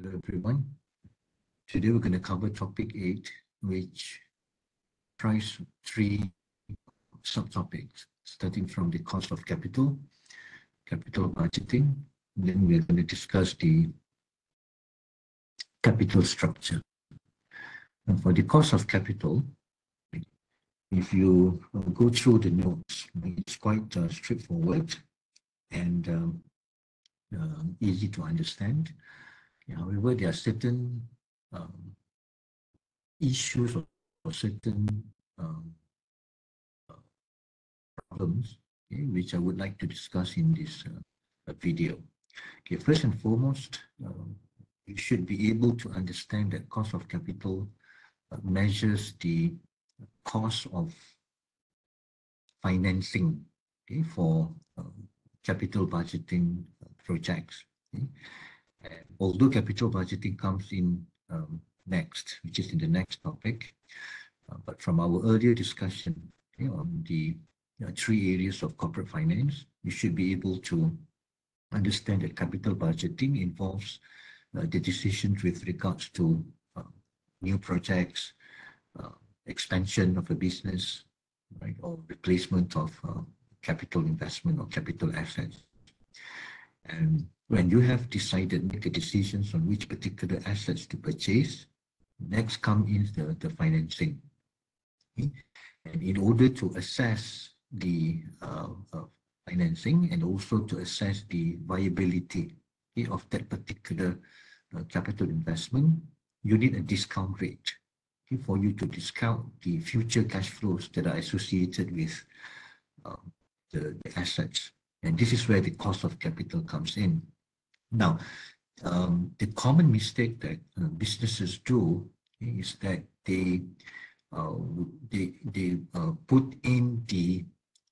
Hello everyone. Today we're going to cover topic 8, which tries 3 subtopics, starting from the cost of capital, capital budgeting. Then we're going to discuss the capital structure. And for the cost of capital, if you go through the notes, it's quite straightforward and easy to understand. However, there are certain issues or certain problems, which I would like to discuss in this video. Okay, first and foremost, you should be able to understand that cost of capital measures the cost of financing, for capital budgeting projects. Although capital budgeting comes in next, which is in the next topic, but from our earlier discussion on the 3 areas of corporate finance, you should be able to understand that capital budgeting involves the decisions with regards to new projects, expansion of a business, right, or replacement of capital investment or capital assets. And when you have decided, make decisions on which particular assets to purchase, next comes in the financing. Okay? And in order to assess the financing and also to assess the viability of that particular capital investment, you need a discount rate for you to discount the future cash flows that are associated with the assets. And this is where the cost of capital comes in. Now, the common mistake that businesses do is that they put in the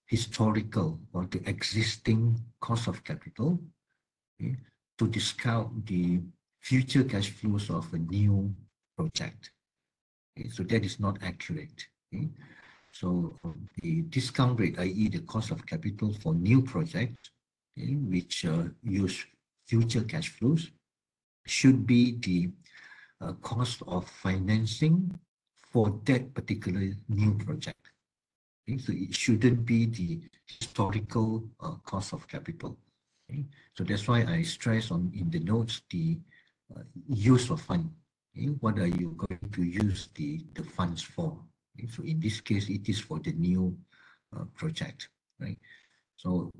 historical or the existing cost of capital to discount the future cash flows of a new project. So that is not accurate. So the discount rate, i.e. the cost of capital for new projects, which use future cash flows, should be the cost of financing for that particular new project. So it shouldn't be the historical cost of capital. So that's why I stress on in the notes the use of fund. What are you going to use the funds for? So in this case, it is for the new project, right? So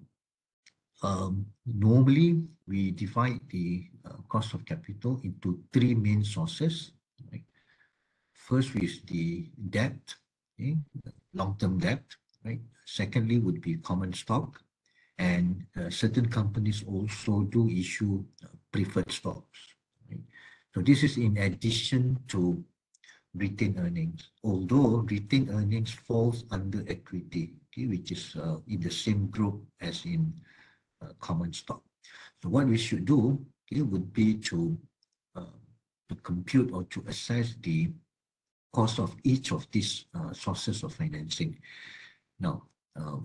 normally we divide the cost of capital into 3 main sources. Right? First is the debt, long-term debt, right? Secondly would be common stock, and certain companies also do issue preferred stocks. Right? So this is in addition to retained earnings, although retained earnings falls under equity, which is in the same group as in common stock. So what we should do would be to compute or to assess the cost of each of these sources of financing. Now,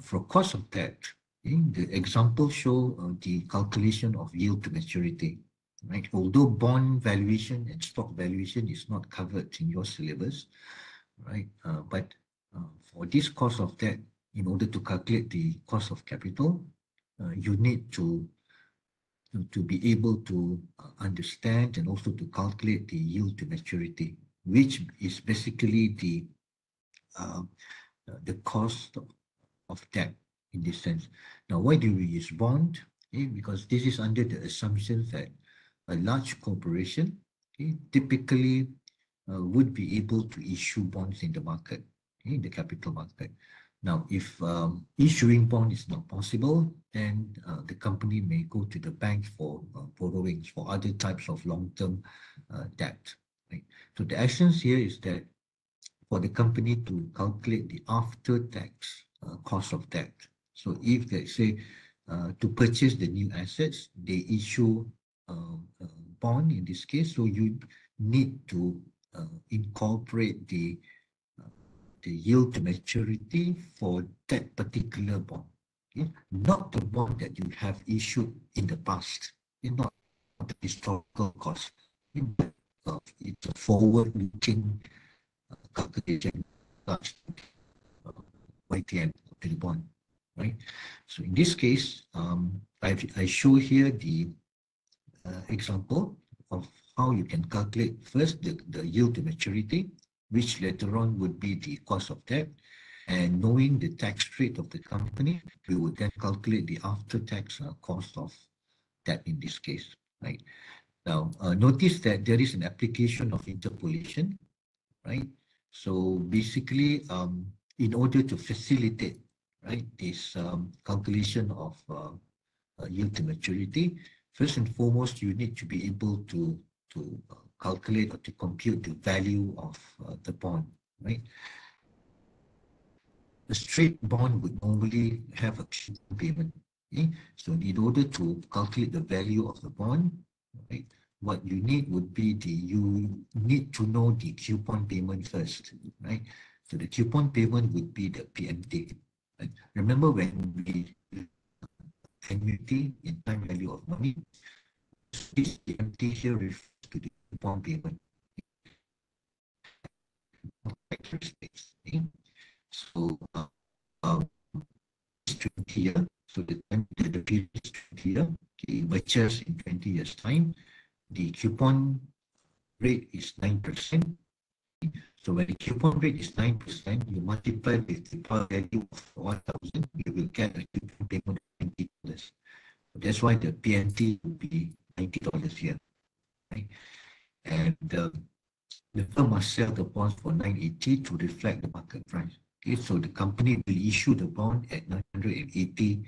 for cost of debt, the example show the calculation of yield to maturity. Right? Although bond valuation and stock valuation is not covered in your syllabus, right? But for this cost of debt, in order to calculate the cost of capital, you need to be able to understand and also to calculate the yield to maturity, which is basically the cost of debt in this sense. Now, why do we use bond? Because this is under the assumption that a large corporation typically would be able to issue bonds in the market, in the capital market. Now, if issuing bond is not possible, then the company may go to the bank for borrowings for other types of long-term debt. Right? So the essence here is that for the company to calculate the after-tax cost of debt. So if they say to purchase the new assets, they issue bond in this case, so you need to incorporate the yield to maturity for that particular bond, not the bond that you have issued in the past, not the historical cost. It's a forward-looking calculation such YTN to the bond, right? So in this case, I show here the example of how you can calculate first the yield to maturity, which later on would be the cost of debt. And knowing the tax rate of the company, we would then calculate the after-tax cost of debt in this case, right? Now, notice that there is an application of interpolation, right? So basically, in order to facilitate, right, this calculation of yield to maturity, first and foremost, you need to be able to calculate or to compute the value of the bond, right? The straight bond would normally have a coupon payment. Okay? So in order to calculate the value of the bond, right, what you need would be you need to know the coupon payment first, right? So the coupon payment would be the PMT. Right? Remember when we annuity in time value of money, this PMT here refers to the coupon payment. Okay? So 20 years. So the time the period is 20 years. Okay, matures in 20 years time. The coupon rate is 9%. So when the coupon rate is 9%, you multiply with the par value of 1,000, you will get a coupon payment of $90. So that's why the PMT will be $90 here, right? And the firm must sell the bonds for $980 to reflect the market price. Okay, so the company will issue the bond at $980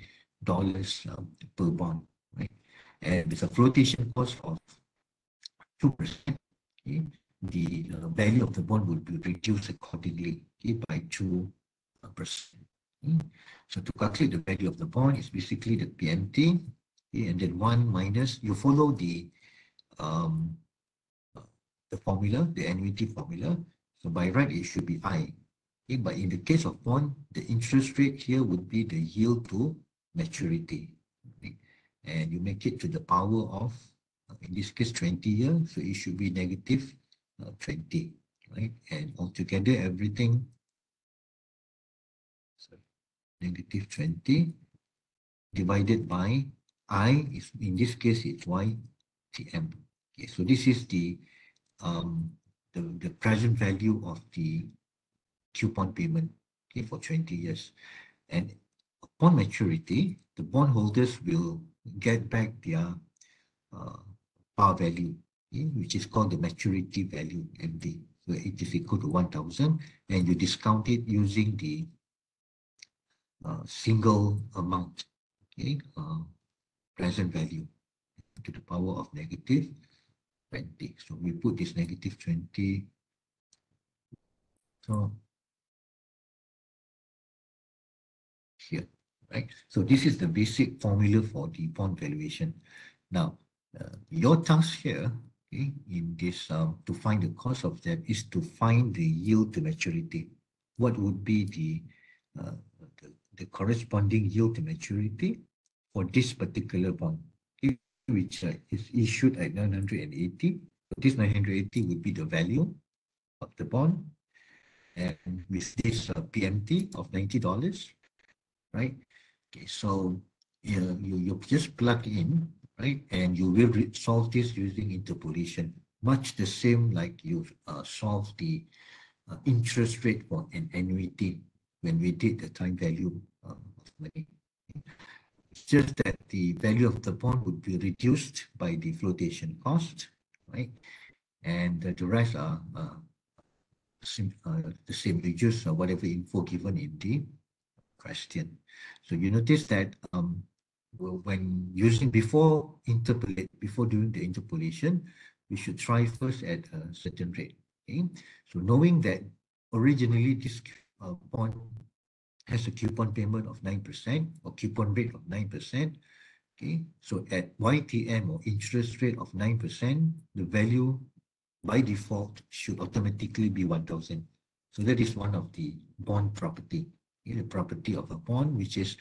per bond, right? And with a flotation cost of 2%, okay, the value of the bond will be reduced accordingly, okay, by 2%. Okay. So to calculate the value of the bond is basically the PMT, okay, and then 1 minus, you follow the formula, the annuity formula. So by right, it should be I. Okay, but in the case of bond, the interest rate here would be the yield to maturity. Okay? And you make it to the power of, in this case, 20 years. So it should be negative 20, right? And altogether, everything, so negative 20 divided by I, is in this case, it's YTM. Okay, so this is the present value of the coupon payment, okay, for 20 years. And upon maturity, the bondholders will get back their par value, okay, which is called the maturity value, MV. So it is equal to 1,000, and you discount it using the single amount, okay, present value to the power of negative 20. So we put this negative 20. So here, right? So this is the basic formula for the bond valuation. Now, your task here, okay, in this to find the cost of debt is to find the yield to maturity. What would be the corresponding yield to maturity for this particular bond, okay, which is issued at 980. So this 980 would be the value of the bond, and with this PMT of $90, right? Okay, so you just plug in, right, and you will solve this using interpolation, much the same like you solved the interest rate for an annuity when we did the time value of money. It's just that the value of the bond would be reduced by the flotation cost, right? And the rest are the same. You just whatever info given in the question. So you notice that when using before doing the interpolation, we should try first at a certain rate. Okay, so knowing that originally this bond has a coupon payment of 9% or coupon rate of 9%. Okay, so at YTM or interest rate of 9%, the value by default should automatically be 1,000. So that is one of the bond property. The property of a bond, which is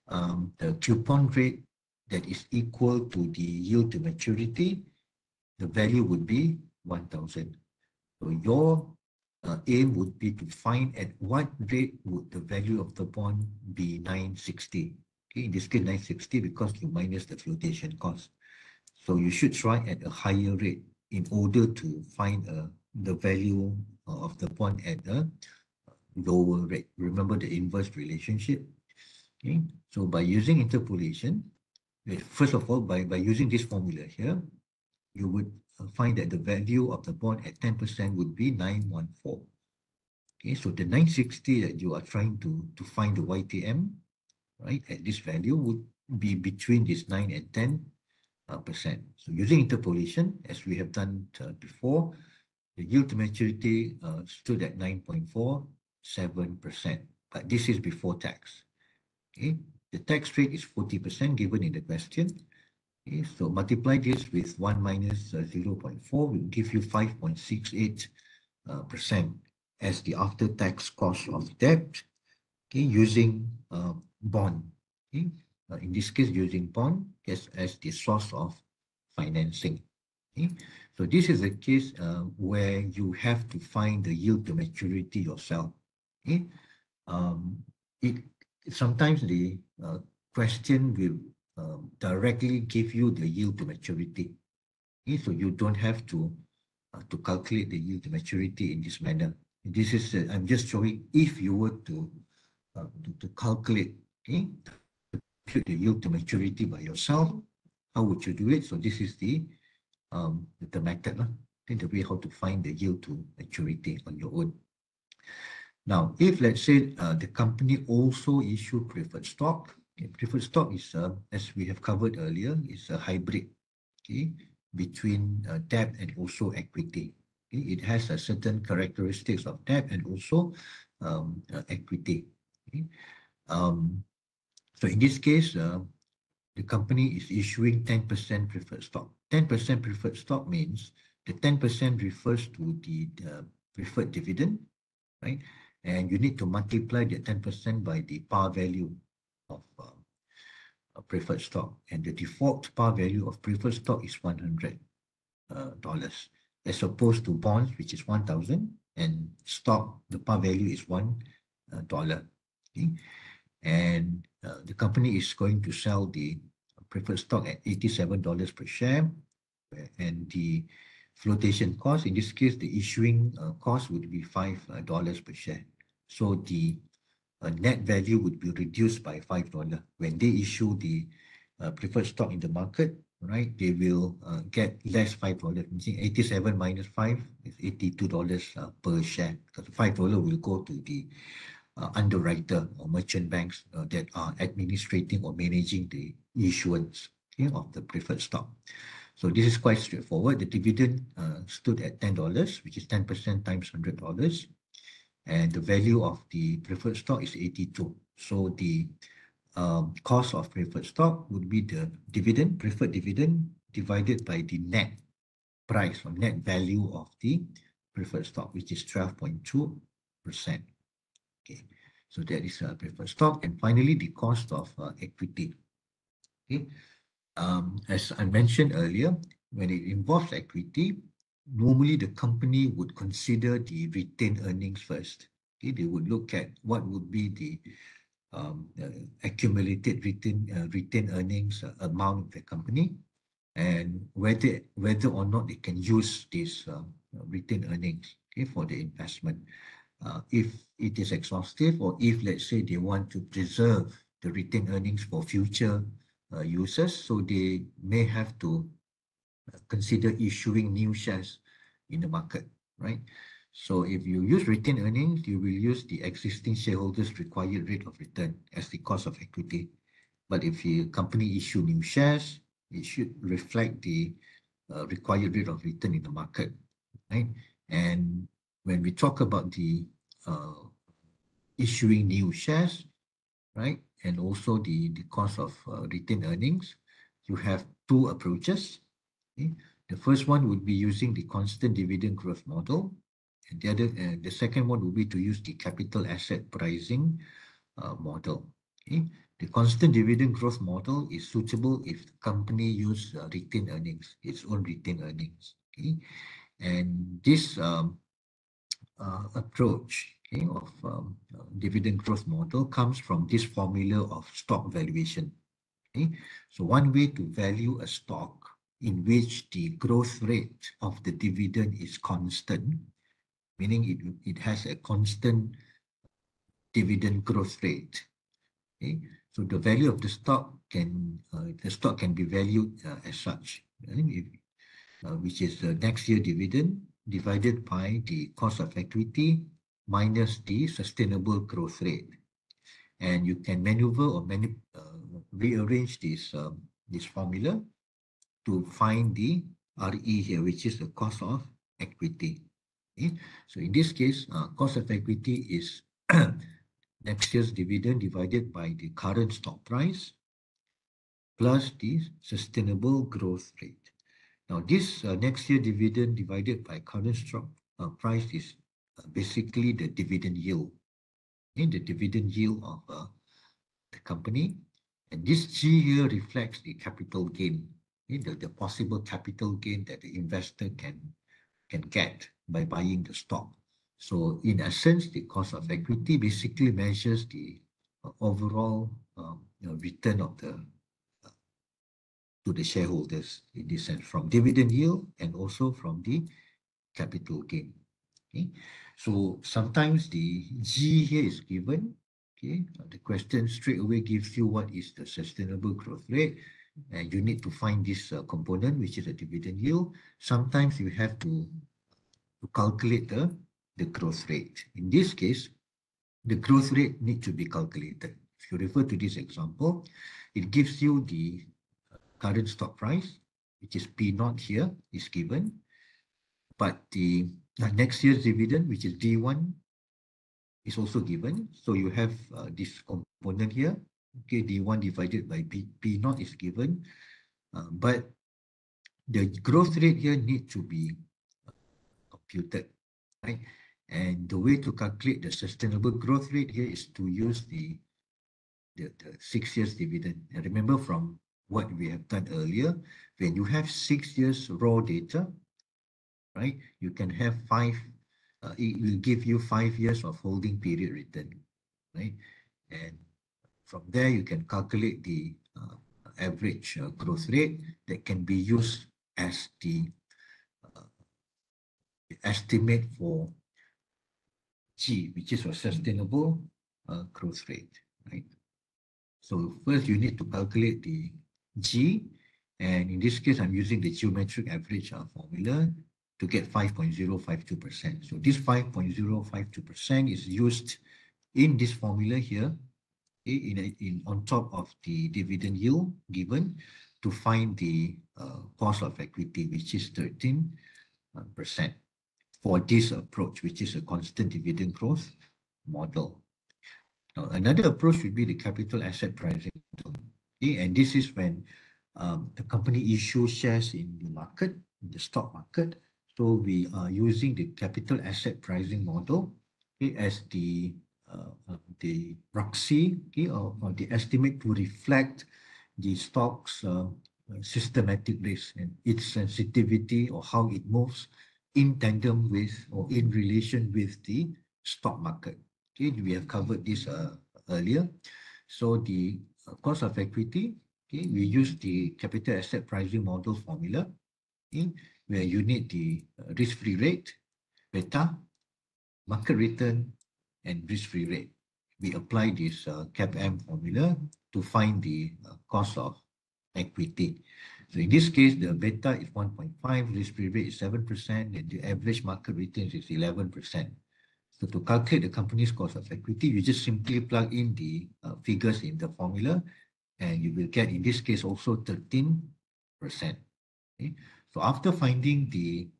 the coupon rate that is equal to the yield to maturity the value would be 1,000. So your aim would be to find at what rate would the value of the bond be 960. Okay, in this case 960 because you minus the flotation cost. So you should try at a higher rate in order to find the value of the bond at a lower rate. Remember the inverse relationship. Okay, so by using interpolation, first of all, by using this formula here, you would find that the value of the bond at 10% would be 914. Okay, so the 960 that you are trying to find the YTM, right, at this value would be between this 9 and 10%. So using interpolation, as we have done before, the yield to maturity stood at 9.47%, but this is before tax. Okay, the tax rate is 40% given in the question. Okay, so multiply this with 1 minus 0.4 will give you 5.68% as the after-tax cost of debt, okay, using bond. Okay? In this case, using bond as the source of financing. Okay? So this is a case where you have to find the yield to maturity yourself. Okay? Sometimes the question will directly give you the yield to maturity. Okay? So you don't have to calculate the yield to maturity in this manner. This is I'm just showing if you were to calculate, okay, the yield to maturity by yourself, how would you do it? So this is the method, the way how to find the yield to maturity on your own. Now, if let's say the company also issue preferred stock, okay, preferred stock is, as we have covered earlier, is a hybrid, okay, between debt and also equity. Okay? It has a certain characteristics of debt and also equity. Okay? So in this case, the company is issuing 10% preferred stock. 10% preferred stock means the 10% refers to the preferred dividend, right? And you need to multiply the 10% by the par value of preferred stock. And the default par value of preferred stock is $100, as opposed to bonds, which is 1,000, and stock, the par value is $1. Okay? And the company is going to sell the preferred stock at $87 per share, and the flotation cost, in this case, the issuing cost would be $5 per share. So the net value would be reduced by $5 when they issue the preferred stock in the market, right? They will get less $5. 87 minus 5 is $82 per share, because $5 will go to the underwriter or merchant banks that are administrating or managing the issuance, okay, of the preferred stock. So this is quite straightforward. The dividend stood at $10, which is 10% times $100. And the value of the preferred stock is 82. So the cost of preferred stock would be the dividend, preferred dividend, divided by the net price or net value of the preferred stock, which is 12.2%. Okay, so that is preferred stock. And finally, the cost of equity. Okay, as I mentioned earlier, when it involves equity, normally the company would consider the retained earnings first. Okay, they would look at what would be the accumulated retained earnings amount of the company, and whether or not they can use this retained earnings, okay, for the investment. If it is exhaustive, or if let's say they want to preserve the retained earnings for future users, so they may have to consider issuing new shares in the market, right? So if you use retained earnings, you will use the existing shareholders' required rate of return as the cost of equity. But if the company issue new shares, it should reflect the required rate of return in the market, right? And when we talk about the issuing new shares, right, and also the cost of retained earnings, you have two approaches. Okay? The first one would be using the constant dividend growth model, and the second one would be to use the capital asset pricing model. Okay? The constant dividend growth model is suitable if the company use retained earnings, its own retained earnings. Okay, and this approach, okay, of dividend growth model comes from this formula of stock valuation. Okay, so one way to value a stock in which the growth rate of the dividend is constant, meaning it has a constant dividend growth rate. Okay, so the value of the stock can be valued as such, which is the next year dividend divided by the cost of equity minus the sustainable growth rate. And you can maneuver or rearrange this formula to find the RE here, which is the cost of equity. Okay? So in this case, cost of equity is next year's dividend divided by the current stock price plus the sustainable growth rate. Now, this next year dividend divided by current stock price is basically the dividend yield. Okay? The dividend yield of the company. And this G here reflects the capital gain, the possible capital gain that the investor can get by buying the stock. So in essence, the cost of equity basically measures the overall return of to the shareholders in this sense, from dividend yield and also from the capital gain. Okay, so sometimes the G here is given. Okay, the question straight away gives you what is the sustainable growth rate, and you need to find this component, which is a dividend yield. Sometimes you have to calculate the growth rate. In this case, the growth rate needs to be calculated. If you refer to this example, it gives you the current stock price, which is P0 here, is given, but the next year's dividend, which is D1, is also given. So you have this component here. Okay, D1 divided by P0 is given, but the growth rate here needs to be computed, right? And the way to calculate the sustainable growth rate here is to use the 6 years dividend. And remember from what we have done earlier, when you have 6 years raw data, right, you can have it will give you 5 years of holding period return, right? And from there, you can calculate the average growth rate that can be used as the estimate for G, which is a sustainable growth rate, right? So first you need to calculate the G, and in this case, I'm using the geometric average formula to get 5.052%. So this 5.052% is used in this formula here, on top of the dividend yield given, to find the cost of equity, which is 13%. For this approach, which is a constant dividend growth model. Now, another approach would be the capital asset pricing model. Okay? And this is when the company issues shares in the market, in the stock market. So we are using the capital asset pricing model, okay, as the proxy, okay, or the estimate to reflect the stock's systematic risk and its sensitivity, or how it moves in tandem with or in relation with the stock market. Okay, we have covered this earlier. So the cost of equity, okay, we use the capital asset pricing model formula, okay, where you need the risk-free rate, beta, market return, and risk-free rate. We apply this CAPM formula to find the cost of equity. So in this case, the beta is 1.5, risk-free rate is 7%, and the average market return is 11%. So to calculate the company's cost of equity, you just simply plug in the figures in the formula, and you will get, in this case, also 13%. Okay? So after finding the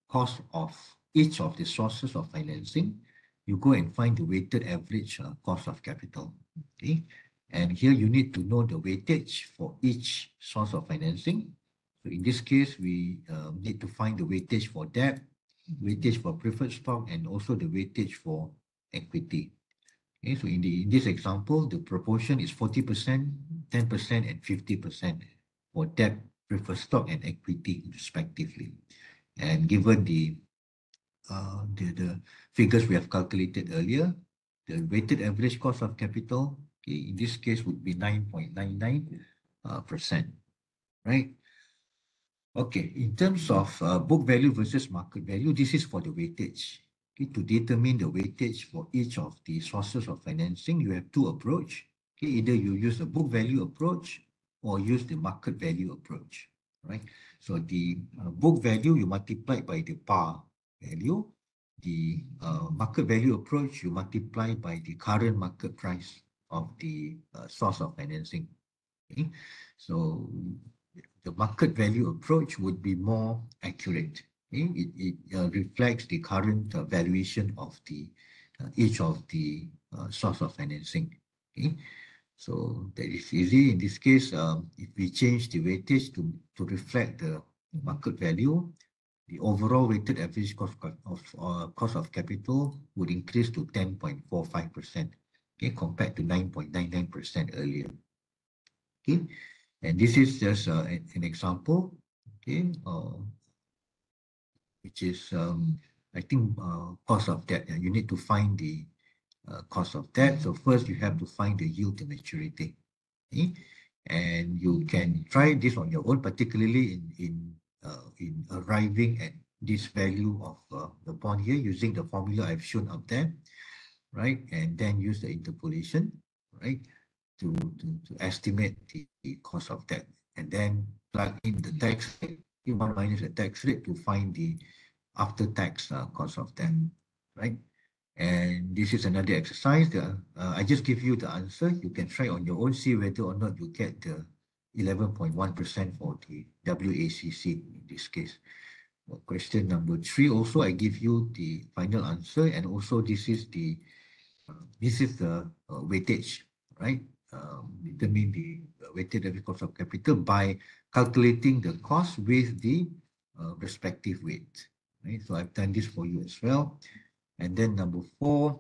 cost of each of the sources of financing, you go and find the weighted average cost of capital. Okay? And here you need to know the weightage for each source of financing. So in this case, we need to find the weightage for debt, weightage for preferred stock, and also the weightage for equity. Okay, so in this example, the proportion is 40%, 10%, and 50% for debt, preferred stock, and equity respectively. And given the figures we have calculated earlier, the weighted average cost of capital, okay, in this case would be 9.99%, right? Okay, in terms of book value versus market value, this is for the weightage. Okay, to determine the weightage for each of the sources of financing, you have two approaches. Okay, either you use the book value approach or use the market value approach, right? So the book value, you multiply by the par value. The market value approach, you multiply by the current market price of the source of financing. Okay, so the market value approach would be more accurate. Okay? It reflects the current valuation of the each of the source of financing. Okay? So that is easy. In this case, if we change the weightage to reflect the market value, the overall weighted average cost of capital would increase to 10.45%, okay, compared to 9.99% earlier. Okay, and this is just an example, okay, which is I think cost of debt. You need to find the cost of debt. So first you have to find the yield to maturity, okay? And you can try this on your own, particularly in arriving at this value of the bond here using the formula I've shown up there, right? And then use the interpolation, right, to estimate the cost of debt, and then plug in the tax rate, one minus the tax rate to find the after-tax cost of debt, right? And this is another exercise. I just give you the answer. You can try on your own, see whether or not you get the 11.1% for the WACC in this case. Well, question number 3, also I give you the final answer, and also this is the weightage, right? Determine the weighted average cost of capital by calculating the cost with the respective weight, right? So I've done this for you as well. And then number 4,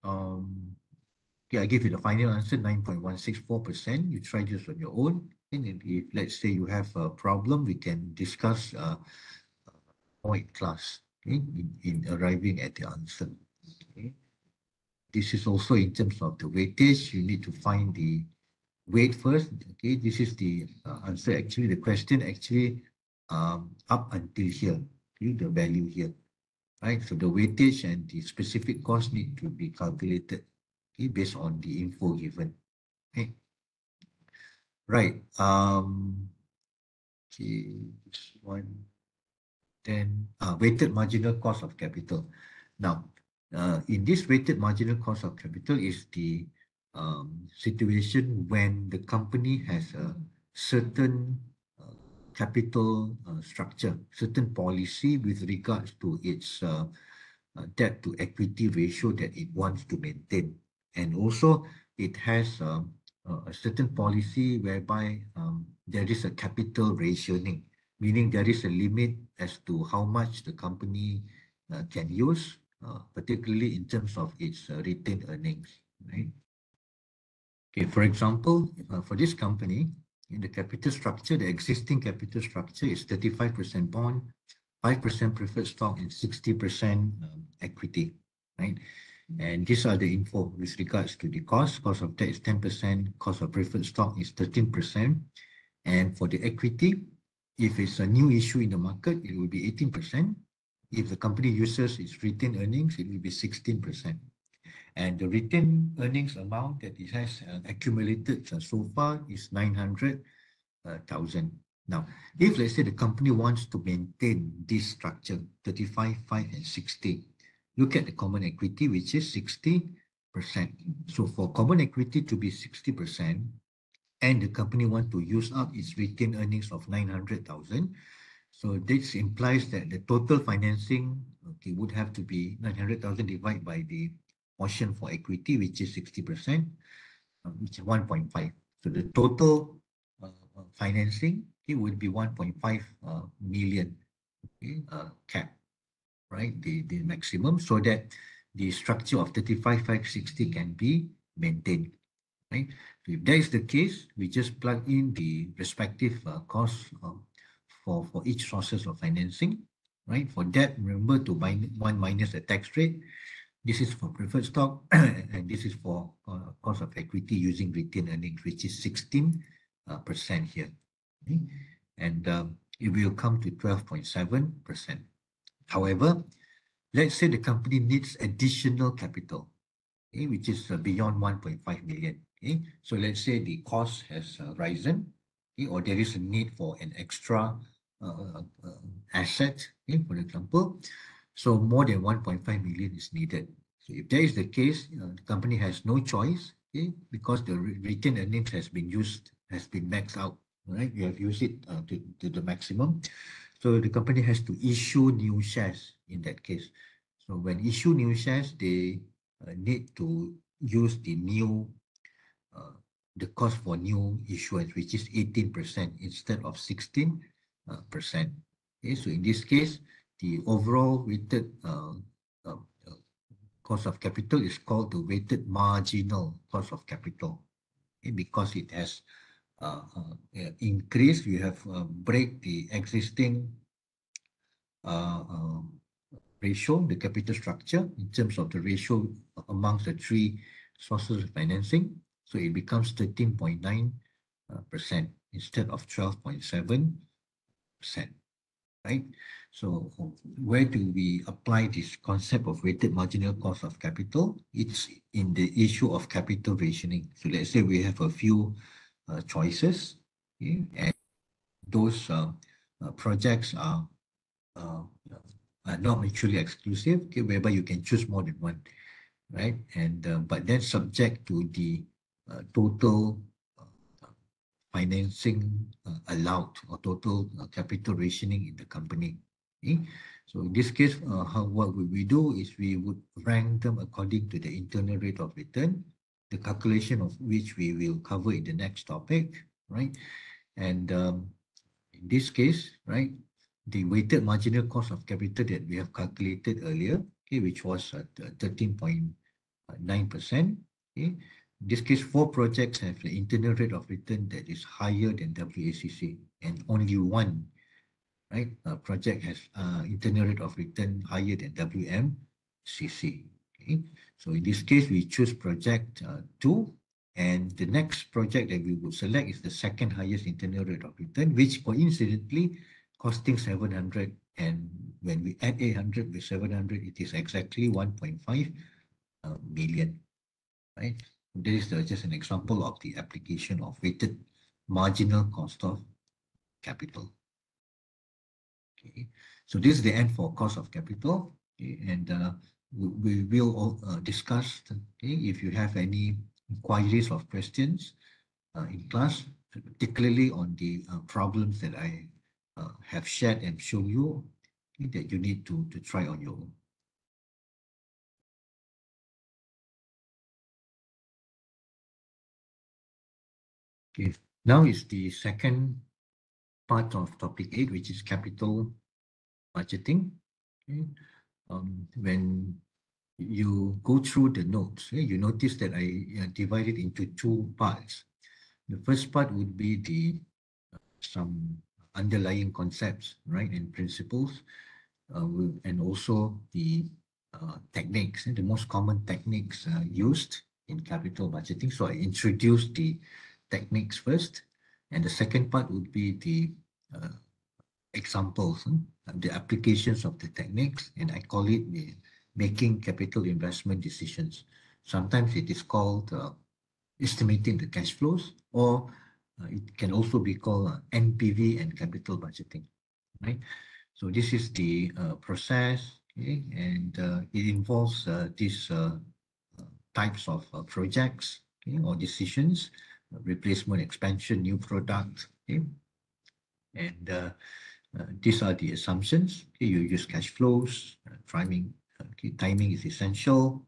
okay, I give you the final answer, 9.164%. You try this on your own. And if, let's say, you have a problem, we can discuss more in class, okay, in arriving at the answer. Okay. This is also in terms of the weightage. You need to find the weight first. Okay, this is the answer. Actually, the question actually up until here, okay, the value here, right? So the weightage and the specific cost need to be calculated, okay, based on the info given. Okay, right. Okay, this one. Then weighted marginal cost of capital. Now, in this weighted marginal cost of capital is the situation when the company has a certain capital structure, certain policy with regards to its debt to equity ratio that it wants to maintain. And also it has a certain policy whereby there is a capital rationing, meaning there is a limit as to how much the company can use, particularly in terms of its retained earnings, right? Okay, for example, for this company, in the capital structure, the existing capital structure is 35% bond, 5% preferred stock, and 60% equity, right? And these are the info with regards to the cost. Cost of debt is 10%, cost of preferred stock is 13%. And for the equity, if it's a new issue in the market, it will be 18%. If the company uses its retained earnings, it will be 16%. And the retained earnings amount that it has accumulated so far is 900,000. Now, if let's say the company wants to maintain this structure, 35, 5, and 60, look at the common equity, which is 60%. So for common equity to be 60%, and the company wants to use up its retained earnings of 900,000, so this implies that the total financing, okay, would have to be 900,000 divided by the portion for equity, which is 60%, which is 1.5. So the total financing, it would be 1.5 million, okay, cap, right? The maximum, so that the structure of 35,560 can be maintained, right? So if that is the case, we just plug in the respective costs for each sources of financing, right? For that, remember to one minus the tax rate. This is for preferred stock, and this is for cost of equity using retained earnings, which is 16% here. Okay? And it will come to 12.7%. However, let's say the company needs additional capital, okay, which is beyond 1.5 million. Okay? So let's say the cost has risen, okay, or there is a need for an extra asset, okay, for example. So more than 1.5 million is needed. So if that is the case, the company has no choice, okay, because the retained earnings has been maxed out, right? You have used it to the maximum. So the company has to issue new shares in that case. So when issue new shares, they need to use the cost for new issuance, which is 18% instead of 16%. Okay, so in this case, the overall weighted cost of capital is called the weighted marginal cost of capital. Okay, because it has increased, we have break the existing ratio, the capital structure in terms of the ratio amongst the three sources of financing. So it becomes 13.9% instead of 12.7%, right? So where do we apply this concept of weighted marginal cost of capital? It's in the issue of capital rationing. So let's say we have a few choices, okay? And those projects are not mutually exclusive, okay, whereby you can choose more than one, right? And but then subject to the total financing allowed or total capital rationing in the company. Okay? So in this case, what we do is we would rank them according to the internal rate of return, the calculation of which we will cover in the next topic, right? And in this case, right, the weighted marginal cost of capital that we have calculated earlier, okay, which was 13.9%. Okay. In this case, 4 projects have the internal rate of return that is higher than WACC, and only one, right, project has internal rate of return higher than WMCC. Okay. So in this case, we choose project 2, and the next project that we would select is the second highest internal rate of return, which coincidentally costing 700. And when we add 800 with 700, it is exactly 1.5 million, right? This is just an example of the application of weighted marginal cost of capital. Okay, so this is the end for cost of capital. Okay, and we will discuss. Okay, if you have any inquiries or questions in class, particularly on the problems that I have shared and shown you, okay, that you need to try on your own. Okay, now is the second part of topic 8, which is capital budgeting. Okay. When you go through the notes, you notice that I divided into 2 parts. The first part would be the some underlying concepts, right, and principles, and also the techniques, the most common techniques used in capital budgeting. So I introduced the techniques first, and the second part would be the examples, the applications of the techniques, and I call it the making capital investment decisions. Sometimes it is called estimating the cash flows, or it can also be called NPV and capital budgeting, right? So this is the process, okay? And it involves these types of projects, okay, or decisions, replacement, expansion, new product, okay? And these are the assumptions. Okay, you use cash flows, timing. Okay, timing is essential,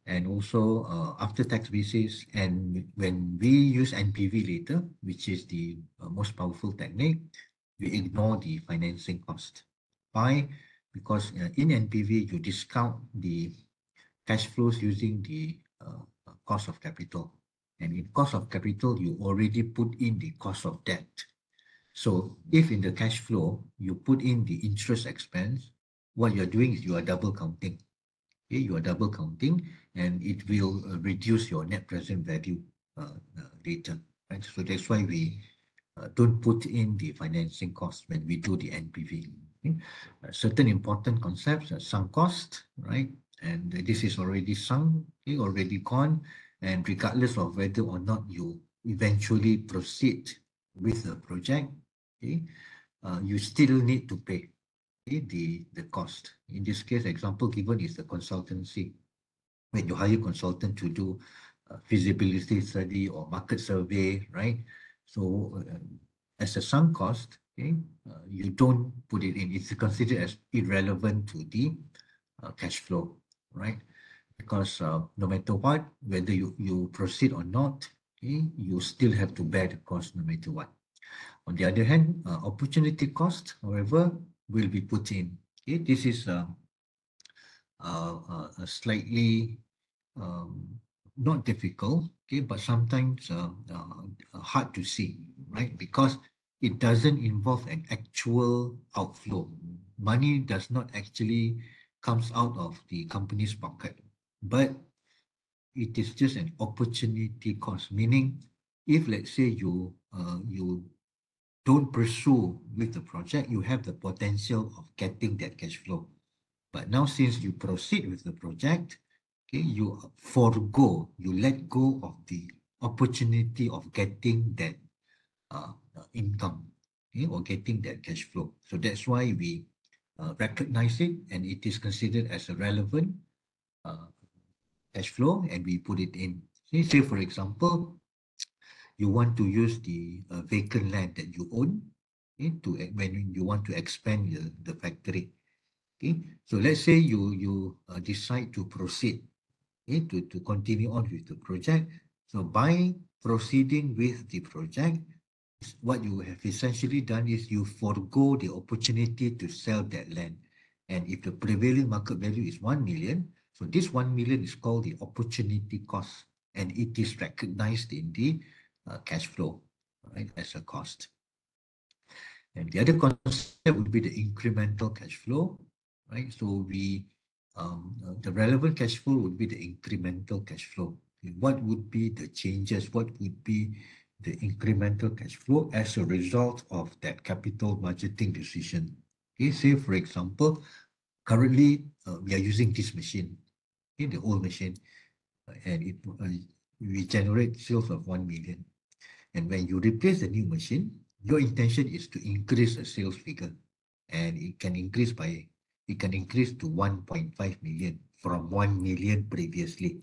and also after-tax basis. And when we use NPV later, which is the most powerful technique, we ignore the financing cost. Why? Because in NPV you discount the cash flows using the cost of capital. And in cost of capital, you already put in the cost of debt. So if in the cash flow, you put in the interest expense, what you're doing is you are double counting. Okay, you are double counting, and it will reduce your net present value later. Right? So that's why we don't put in the financing cost when we do the NPV. Okay? Certain important concepts are sunk cost, right? And this is already sunk, okay, already gone, and regardless of whether or not you eventually proceed with the project, okay, you still need to pay the cost. In this case, example given is the consultancy. When you hire a consultant to do feasibility study or market survey, right? So as a sunk cost, okay, you don't put it in. It's considered as irrelevant to the cash flow, right? Because no matter what, whether you proceed or not, okay, you still have to bear the cost no matter what. On the other hand, opportunity cost, however, will be put in. Okay, this is a slightly not difficult, okay, but sometimes hard to see, right? Because it doesn't involve an actual outflow. Money does not actually comes out of the company's pocket, but it is just an opportunity cost. Meaning, if let's say you don't pursue with the project, you have the potential of getting that cash flow. But now, since you proceed with the project, okay, you forego, you let go of the opportunity of getting that income, okay, or getting that cash flow. So that's why we recognize it, and it is considered as a relevant cash flow, and we put it in. Say for example, you want to use the vacant land that you own, okay, when you want to expand the factory. Okay, so let's say you decide to proceed, okay, to continue on with the project. So by proceeding with the project, what you have essentially done is you forego the opportunity to sell that land. And if the prevailing market value is 1 million, so this 1 million is called the opportunity cost, and it is recognized in the cash flow, right, as a cost. And the other concept would be the incremental cash flow, right? So the relevant cash flow would be the incremental cash flow. What would be the changes? What would be the incremental cash flow as a result of that capital budgeting decision? Okay, say for example, currently we are using this machine, okay, the old machine, and we generate sales of 1 million. And when you replace the new machine, your intention is to increase the sales figure, and it can increase to 1.5 million from 1 million previously.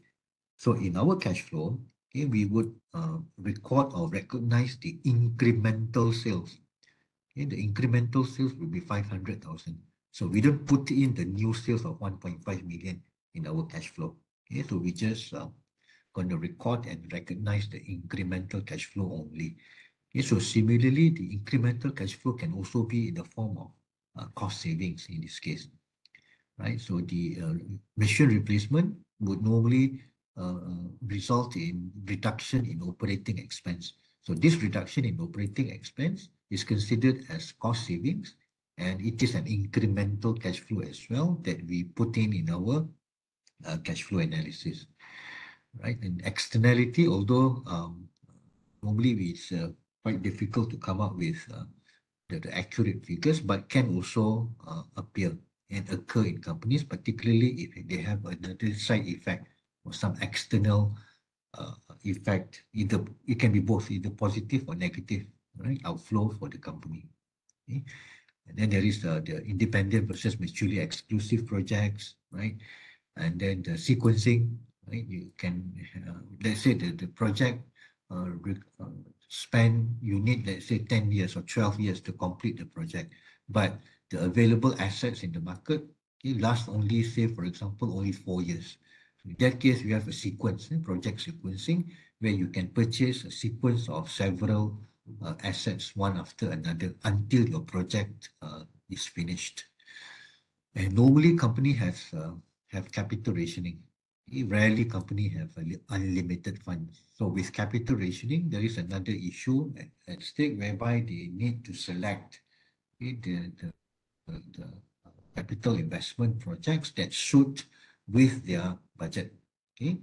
So in our cash flow, okay, we would record or recognize the incremental sales. Okay, the incremental sales will be 500,000. So we don't put in the new sales of 1.5 million in our cash flow. Okay, so we just going to record and recognize the incremental cash flow only. Okay, so similarly, the incremental cash flow can also be in the form of cost savings in this case, right? So the machine replacement would normally result in reduction in operating expense. So this reduction in operating expense is considered as cost savings, and it is an incremental cash flow as well that we put in our cash flow analysis, right? And externality, although normally it's quite difficult to come up with the accurate figures, but can also appear and occur in companies, particularly if they have another side effect or some external effect. Either it can be both, either positive or negative, right? Outflow for the company. Okay? And then there is the independent versus mutually exclusive projects, right? And then the sequencing, right? You can, let's say the project span, you need, let's say, 10 years or 12 years to complete the project. But the available assets in the market, okay, last only, say, for example, only 4 years. So in that case, we have a sequence, project sequencing, where you can purchase a sequence of several assets one after another until your project is finished. And normally, company have capital rationing. Rarely company have unlimited funds. So with capital rationing, there is another issue at stake whereby they need to select the capital investment projects that suit with their budget, okay,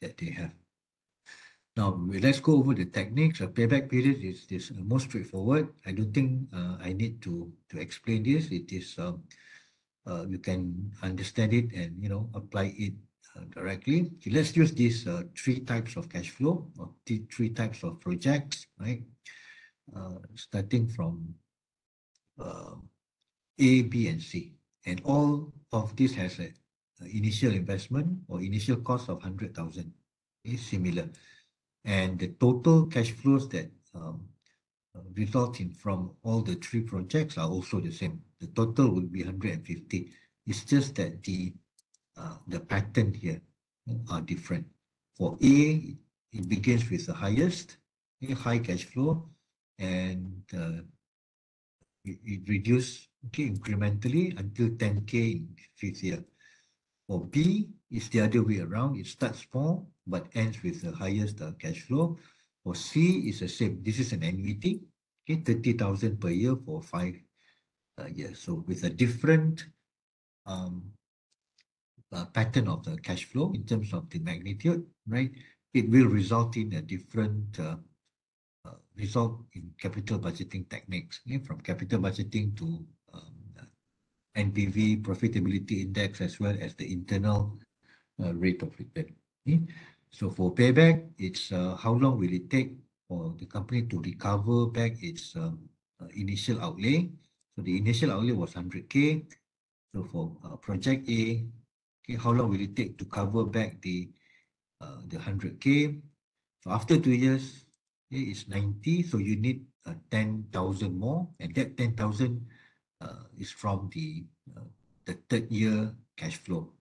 that they have. Now, let's go over the techniques. A payback period is most straightforward. I don't think I need to explain this. It is you can understand it and apply it directly. Okay, let's use these three types of cash flow or three types of projects, right? Starting from A, B, and C, and all of this has an initial investment or initial cost of 100,000. Is similar, and the total cash flows that resulting from all the three projects are also the same. The total will be 150. It's just that the pattern here are different. For A, it begins with the highest, high cash flow, and it reduces incrementally until 10K in fifth year. For B, it's the other way around. It starts small but ends with the highest cash flow. For C, it's the same. This is an annuity, 30,000 per year for 5 years. So with a different pattern of the cash flow in terms of the magnitude, right? It will result in a different result in capital budgeting techniques, from capital budgeting to NPV, profitability index, as well as the internal rate of return. Okay? So for payback, it's how long will it take for the company to recover back its initial outlay. So the initial outlay was 100K. So for project A, okay, how long will it take to cover back the 100K? So after 2 years, okay, it's 90. So you need 10,000 more, and that 10,000 is from the third year cash flow.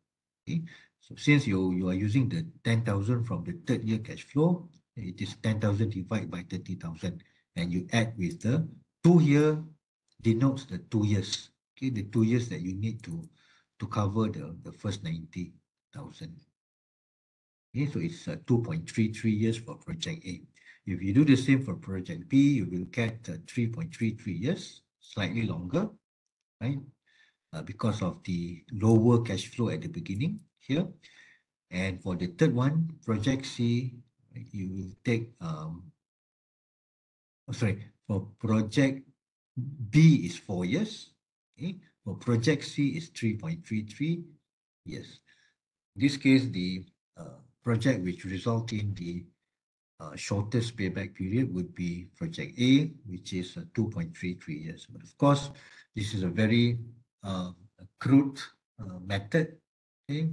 Okay, so since you are using the 10,000 from the third year cash flow, it is 10,000 divided by 30,000, and you add with the 2 year denotes the 2 years. Okay, the 2 years that you need to cover the first 90,000. Okay, so it's 2.33 years for project A. If you do the same for project B, you will get 3.33 years, slightly longer, right? Because of the lower cash flow at the beginning here. And for the third one, project C, you will take, for project B is 4 years. Okay, for project C is 3.33 years. In this case, the project which result in the shortest payback period would be project A, which is 2.33 years. But of course, this is a very crude method, okay?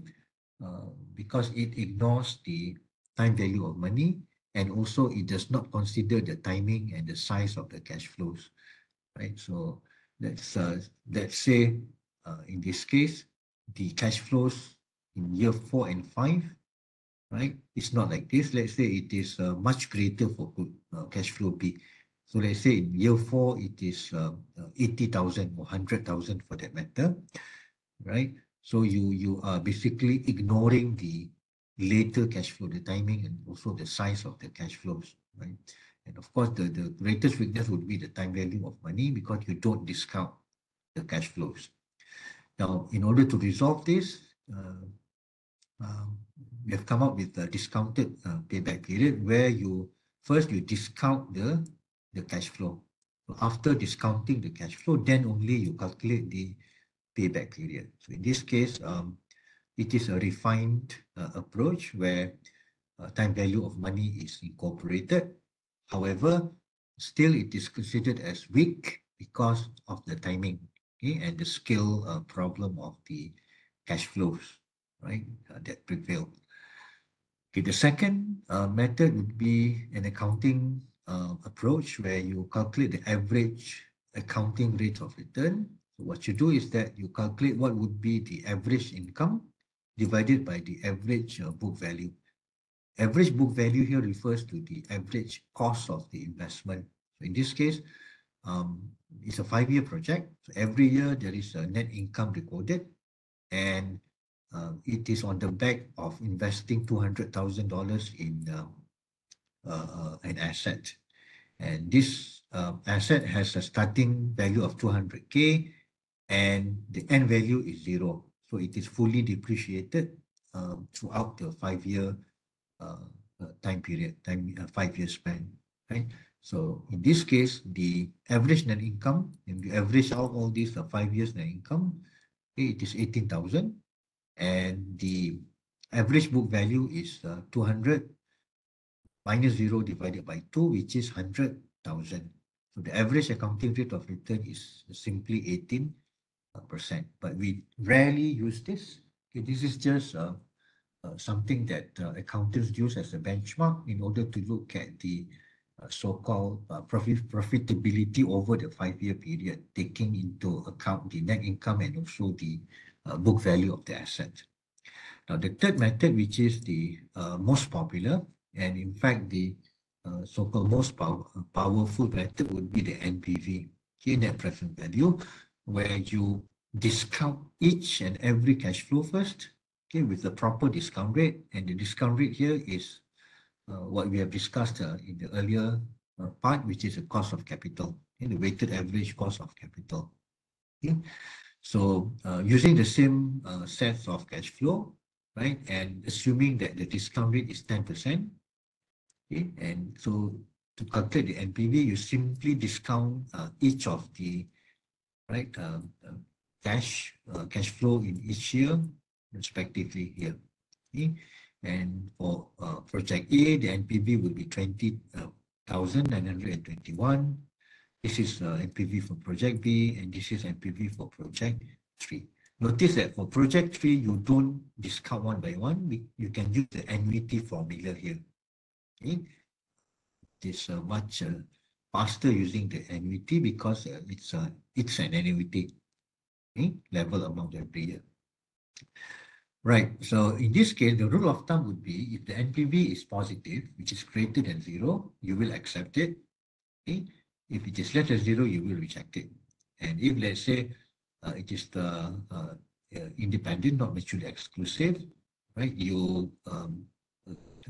Because it ignores the time value of money, and also it does not consider the timing and the size of the cash flows, right? So let's say in this case, the cash flows in year 4 and 5, right? It's not like this. Let's say it is much greater for cash flow B. So let's say in year 4, it is 80,000 or 100,000 for that matter, right? So you are basically ignoring the later cash flow, the timing, and also the size of the cash flows, right? And of course, the greatest weakness would be the time value of money, because you don't discount the cash flows. Now, in order to resolve this, we have come up with a discounted payback period, where you discount the cash flow. So after discounting the cash flow, then only you calculate the payback period. So in this case, it is a refined approach where time value of money is incorporated. However, still it is considered as weak because of the timing, okay, and the scale problem of the cash flows, right, that prevail. Okay, the second method would be an accounting approach, where you calculate the average accounting rate of return. So what you do is that you calculate what would be the average income divided by the average book value. Average book value here refers to the average cost of the investment. So in this case, it's a 5-year project. So every year there is a net income recorded, and it is on the back of investing $200,000 in an asset. And this asset has a starting value of 200K and the end value is zero. So it is fully depreciated throughout the 5-year time period, 5-year span, right? So in this case, the average net income, if you average out all these 5 years net income, it is 18,000, and the average book value is 200 minus 0 divided by 2, which is 100,000. So the average accounting rate of return is simply 18%. But we rarely use this. Okay, this is just something that accountants use as a benchmark in order to look at the so-called profitability over the 5-year period, taking into account the net income and also the book value of the asset. Now, the third method, which is the most popular, and in fact, the so-called most powerful method would be the NPV, net present value, where you discount each and every cash flow first, okay, with the proper discount rate. And the discount rate here is what we have discussed in the earlier part, which is the cost of capital, the weighted average cost of capital. Okay? So using the same sets of cash flow, right, and assuming that the discount rate is 10%, okay, and so to calculate the NPV, you simply discount each of the cash flow in each year, respectively here. Okay? And for project A, the NPV will be 20,921. This is NPV for project B, and this is NPV for project 3. Notice that for project 3, you don't discount one by one. You can use the annuity formula here. Okay? It is much faster using the annuity because it's an annuity, okay? Level amount every year. Right, so in this case, the rule of thumb would be if the NPV is positive, which is greater than 0, you will accept it. Okay? If it is less than 0, you will reject it. And if, let's say, it is the independent, not mutually exclusive, right? You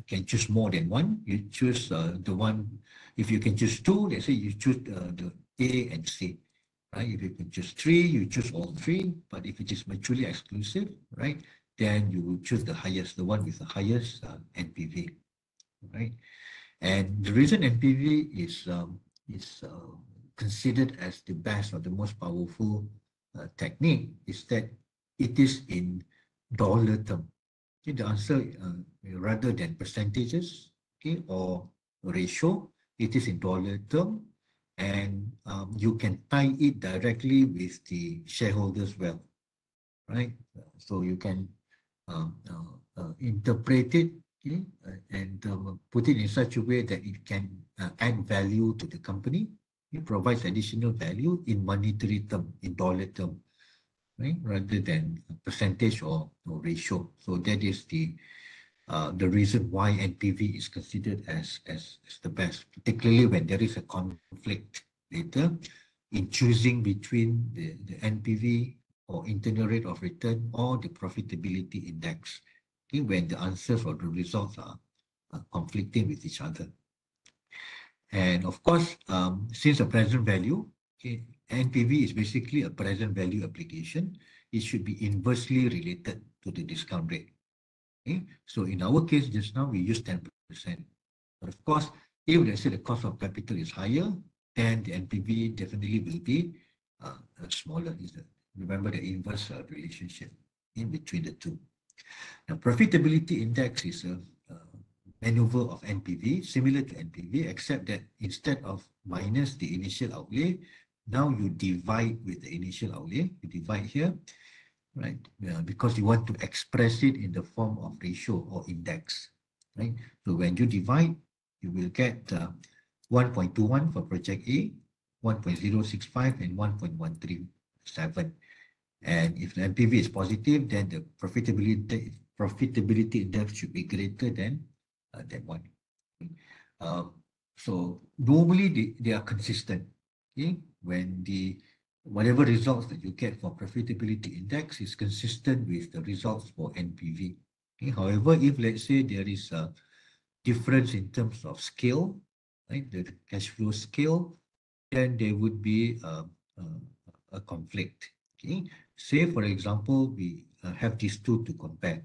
can choose more than one. You choose the one, if you can choose 2, let's say you choose the A and C, right? If you can choose 3, you choose all 3. But if it is mutually exclusive, right, then you will choose the highest, the one with the highest NPV, right? And the reason NPV is considered as the best or the most powerful technique is that it is in dollar term. Okay, the answer rather than percentages, okay, or ratio, it is in dollar term, and you can tie it directly with the shareholders' wealth, right? So you can interpret it, okay, and put it in such a way that it can add value to the company. It provides additional value in monetary term, in dollar term, right, rather than percentage or ratio. So that is the reason why NPV is considered as the best, particularly when there is a conflict later in choosing between the NPV or internal rate of return or the profitability index, okay, when the answers or the results are conflicting with each other. And of course, since a present value, okay, NPV is basically a present value application, it should be inversely related to the discount rate. Okay? So in our case, just now we use 10%. But of course, if let's say the cost of capital is higher, then the NPV definitely will be smaller. Remember the inverse relationship in between the two. Now, profitability index is a maneuver of NPV, similar to NPV, except that instead of minus the initial outlay, now you divide with the initial outlay. You divide here, right? Because you want to express it in the form of ratio or index, right? So when you divide, you will get 1.21 for project A, 1.065 and 1.137. And if the NPV is positive, then the profitability index should be greater than that one. So normally they are consistent. Okay? When the whatever results that you get for profitability index is consistent with the results for NPV. Okay? However, if let's say there is a difference in terms of scale, right, the cash flow scale, then there would be a conflict. Okay, say for example, we have these two to compare,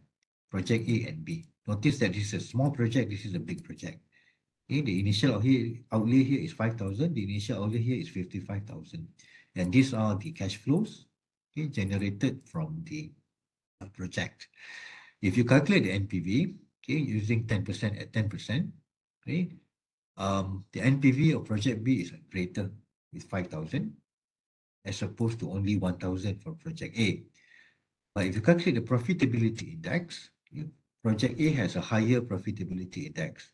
project A and B. Notice that this is a small project, this is a big project. Okay, the initial outlay here is 5,000, the initial outlay here is 55,000. And these are the cash flows, okay, generated from the project. If you calculate the NPV, okay, using 10% at 10%, okay, the NPV of project B is greater with 5,000 as opposed to only 1,000 for project A. But if you calculate the profitability index, okay, project A has a higher profitability index.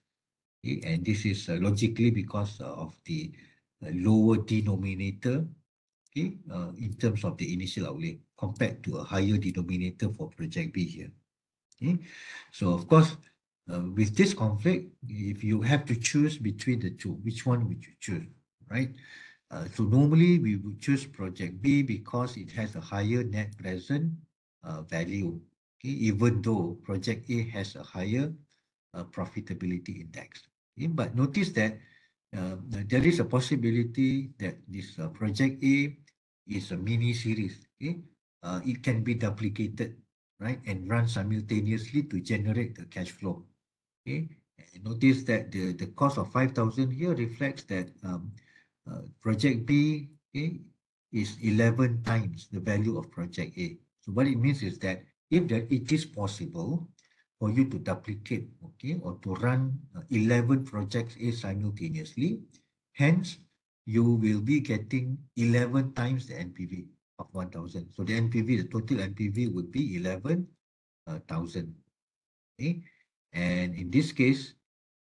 Okay, and this is logically because of the lower denominator, okay, in terms of the initial outlay compared to a higher denominator for project B here. Okay, so of course, with this conflict, if you have to choose between the two, which one would you choose, right? So normally we would choose project B because it has a higher net present value, okay, even though project A has a higher profitability index. Okay? But notice that there is a possibility that this project A is a mini series. Okay? It can be duplicated, right, and run simultaneously to generate the cash flow. Okay, and notice that the cost of 5,000 here reflects that project B, okay, is 11 times the value of project A. So what it means is that if that it is possible for you to duplicate, okay, or to run 11 projects A simultaneously, hence you will be getting 11 times the NPV of 1,000. So the NPV, the total NPV would be 11,000. Okay, and in this case,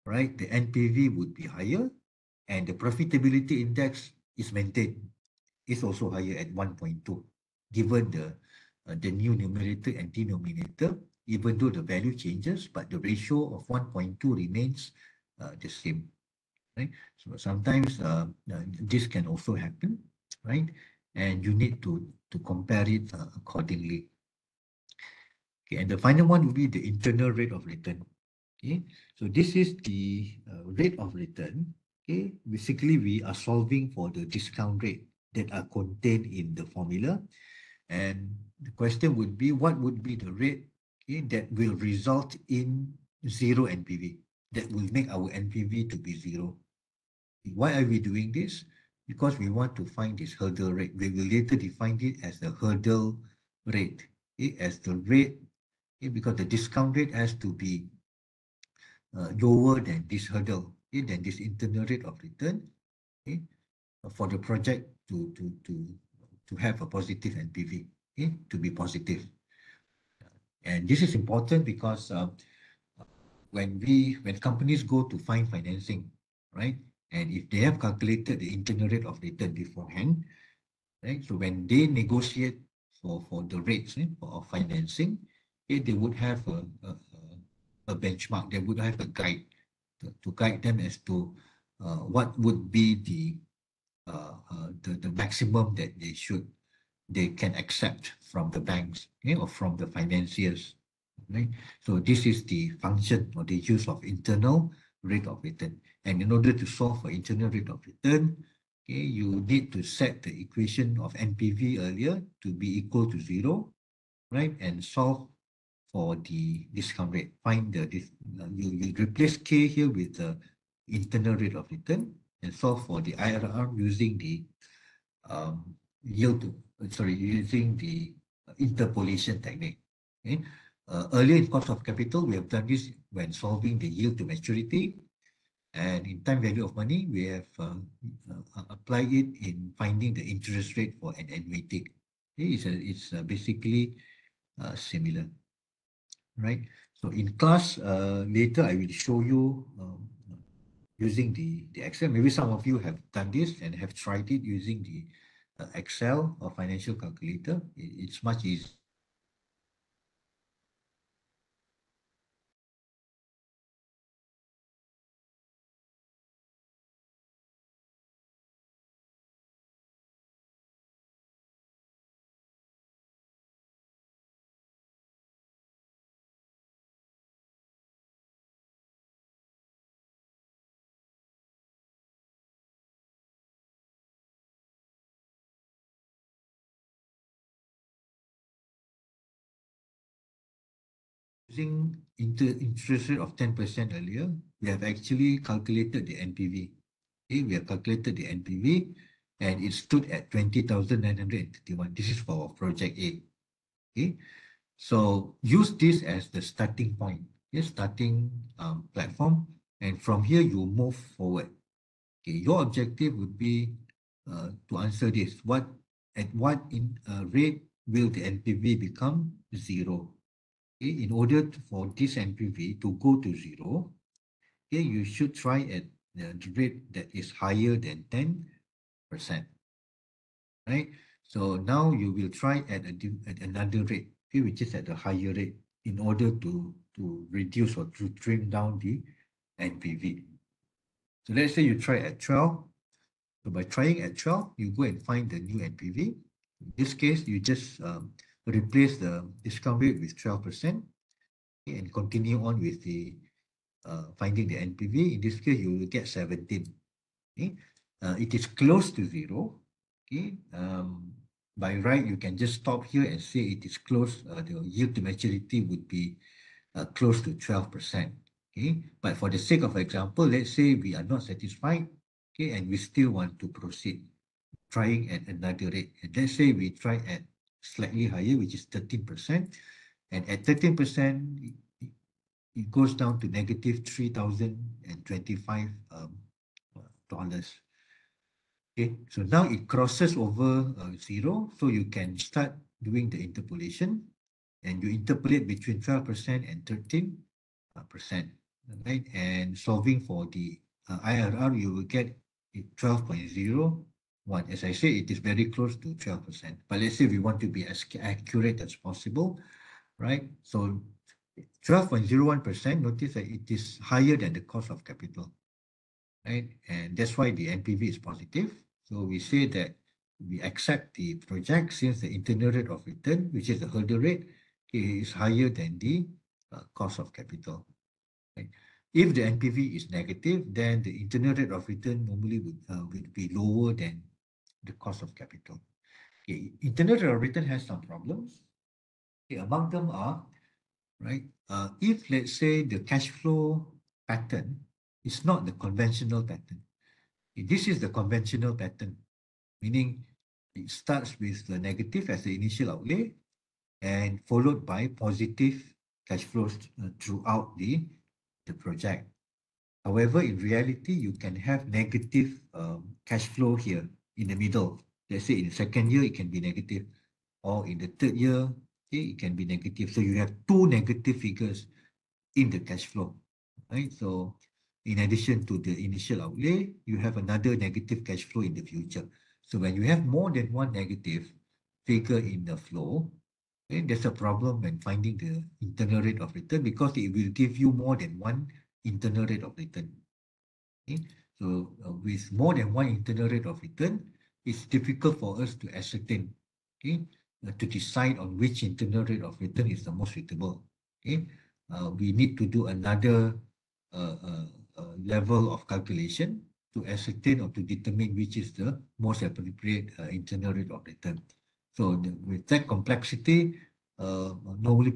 right, the NPV would be higher, and the profitability index is maintained. Is also higher at 1.2, given the new numerator and denominator. Even though the value changes, but the ratio of 1.2 remains the same. Right? So sometimes this can also happen, right? And you need to compare it accordingly. Okay, and the final one will be the internal rate of return. Okay, so this is the rate of return. Okay, basically we are solving for the discount rate that are contained in the formula, and the question would be, what would be the rate, okay, that will result in zero NPV, that will make our NPV to be zero. Why are we doing this? Because we want to find this hurdle rate. We will later define it as the hurdle rate, okay, as the rate, okay, because the discount rate has to be lower than this hurdle, okay, than this internal rate of return, okay, for the project to have a positive NPV, okay, to be positive. And this is important because when companies go to find financing, right, and if they have calculated the internal rate of return beforehand, right, so when they negotiate for the rates of financing, okay, they would have a benchmark, they would have a guide to guide them as to what would be the maximum that they can accept from the banks, okay, or from the financiers. Right? So this is the function or the use of internal rate of return. And in order to solve for internal rate of return, okay, you need to set the equation of NPV earlier to be equal to 0, right? And solve for the discount rate. Find you replace K here with the internal rate of return and solve for the IRR using the using the interpolation technique. Okay? Earlier in cost of capital, we have done this when solving the yield to maturity, and in time value of money, we have applied it in finding the interest rate for an annuity. Okay? It's basically similar, right? So in class later, I will show you using the Excel. Maybe some of you have done this and have tried it using the Excel or financial calculator. It's much easier. using interest rate of 10% earlier, we have actually calculated the NPV. Okay, we have calculated the NPV and it stood at 20,931. This is for project A. Okay, so use this as the starting point, starting platform, and from here you move forward. Okay, your objective would be to answer this: at what rate will the NPV become zero? Okay, in order for this NPV to go to zero, okay, you should try at the rate that is higher than 10%. Right? So now you will try at another rate, okay, which is at a higher rate, in order to reduce or to trim down the NPV. So let's say you try at 12. So by trying at 12, you go and find the new NPV. In this case, you just replace the discount rate with 12%, okay, and continue on with the finding the NPV. In this case, you will get 17. Okay? It is close to zero. Okay? By right, you can just stop here and say it is close. The yield to maturity would be close to 12%. Okay? But for the sake of example, let's say we are not satisfied, okay, and we still want to proceed, trying at another rate. And let's say we try at slightly higher, which is 13%. And at 13%, it goes down to negative $3,025. Okay, so now it crosses over zero, so you can start doing the interpolation, and you interpolate between 12% and 13%, right? And solving for the IRR, you will get 12.01. As I say, it is very close to 12%. But let's say we want to be as accurate as possible, right? So 12.01%, notice that it is higher than the cost of capital, right? And that's why the NPV is positive. So we say that we accept the project since the internal rate of return, which is the hurdle rate, is higher than the cost of capital. Right? If the NPV is negative, then the internal rate of return normally would be lower than the cost of capital. Okay. Internal rate of return has some problems. Okay. Among them are, right, if let's say the cash flow pattern is not the conventional pattern. This is the conventional pattern, meaning it starts with the negative as the initial outlay and followed by positive cash flows throughout the project. However, in reality, you can have negative cash flow here in the middle. Let's say in the second year, it can be negative, or in the third year, okay, it can be negative. So you have two negative figures in the cash flow, right? So in addition to the initial outlay, you have another negative cash flow in the future. So when you have more than one negative figure in the flow, okay, there's a problem when finding the internal rate of return, because it will give you more than one internal rate of return. Okay? So with more than one internal rate of return, it's difficult for us to ascertain, okay, to decide on which internal rate of return is the most suitable. Okay? We need to do another level of calculation to ascertain or to determine which is the most appropriate internal rate of return. So with that complexity, normally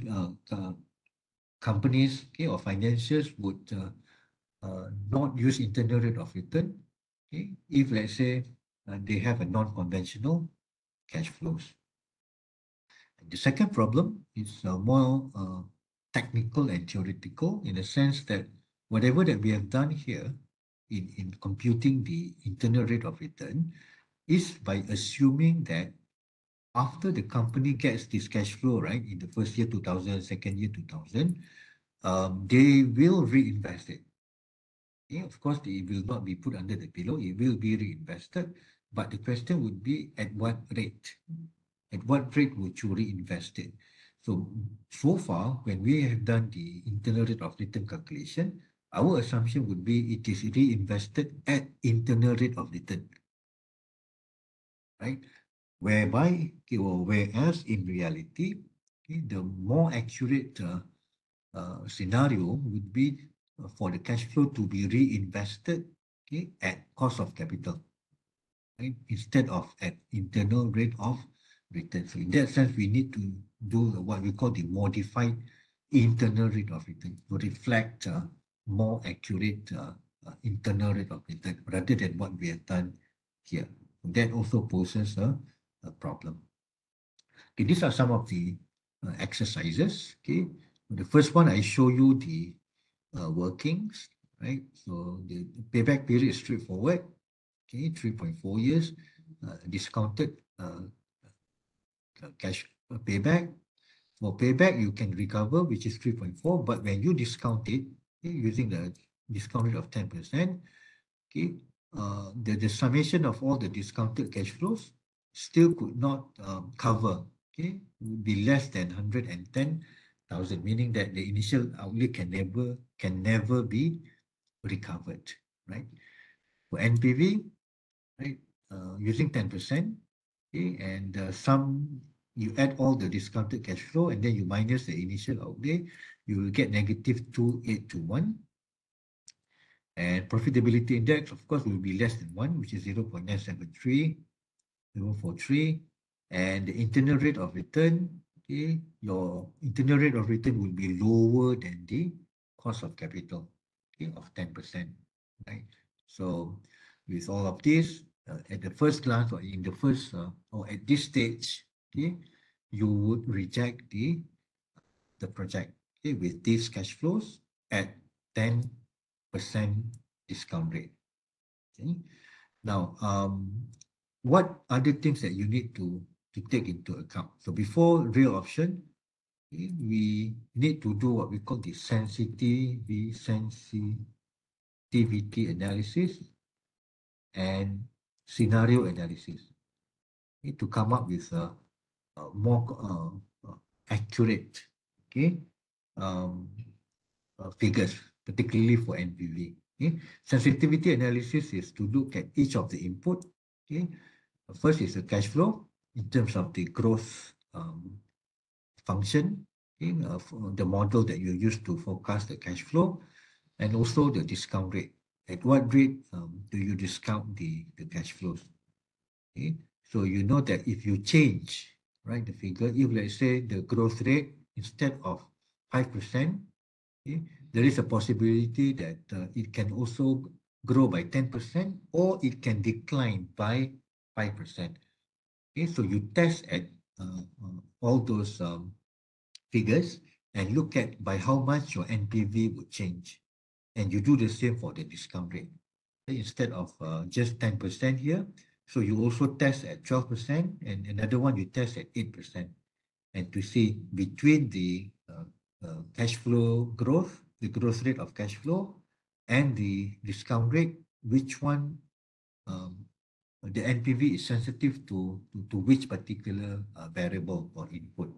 companies, okay, or financiers would not use internal rate of return, okay, if let's say they have a non-conventional cash flows. And the second problem is more technical and theoretical, in the sense that whatever that we have done here in computing the internal rate of return is by assuming that after the company gets this cash flow, right, in the first year 2000, second year 2000, they will reinvest it. Okay, of course, it will not be put under the pillow, it will be reinvested. But the question would be, at what rate? At what rate would you reinvest it? So far, when we have done the internal rate of return calculation, our assumption would be it is reinvested at internal rate of return, right? Whereby, or whereas in reality, okay, the more accurate scenario would be for the cash flow to be reinvested, okay, at cost of capital, right, instead of at internal rate of return. So in that sense, we need to do what we call the modified internal rate of return to reflect more accurate internal rate of return rather than what we have done here. That also poses a problem. Okay, these are some of the exercises. Okay, the first one I show you the workings, right? So the payback period is straightforward. Okay, 3.4 years, discounted cash payback. For payback, you can recover, which is 3.4, but when you discount it, okay, using the discount rate of 10%, okay, the summation of all the discounted cash flows still could not cover, okay, would be less than 110,000, meaning that the initial outlay can never be recovered, right? For NPV, right, using 10%, okay, and you add all the discounted cash flow and then you minus the initial outlay, you will get negative 2,821. And profitability index, of course, will be less than 1, which is 0.973, 0.43. And the internal rate of return, okay, your internal rate of return will be lower than the cost of capital, okay, of 10%, right? So with all of this, at the first glance or in the first, or at this stage, okay, you would reject the project, okay, with these cash flows at 10% discount rate. Okay. Now, what other things that you need to take into account? So before real option, okay, we need to do what we call the sensitivity analysis and scenario analysis, okay, to come up with a more accurate, okay, figures, particularly for NPV. Okay. Sensitivity analysis is to look at each of the input. Okay. First is the cash flow in terms of the growth function, okay, the model that you use to forecast the cash flow, and also the discount rate. At what rate do you discount the cash flows? Okay. So you know that if you change, right, the figure, if let's say the growth rate instead of 5%, okay, there is a possibility that it can also grow by 10% or it can decline by 5%. Okay, so you test at all those figures and look at by how much your NPV would change. And you do the same for the discount rate. Okay, instead of just 10% here, so you also test at 12% and another one you test at 8%. And to see between the cash flow growth, the growth rate of cash flow, and the discount rate, which one the NPV is sensitive to which particular variable or input.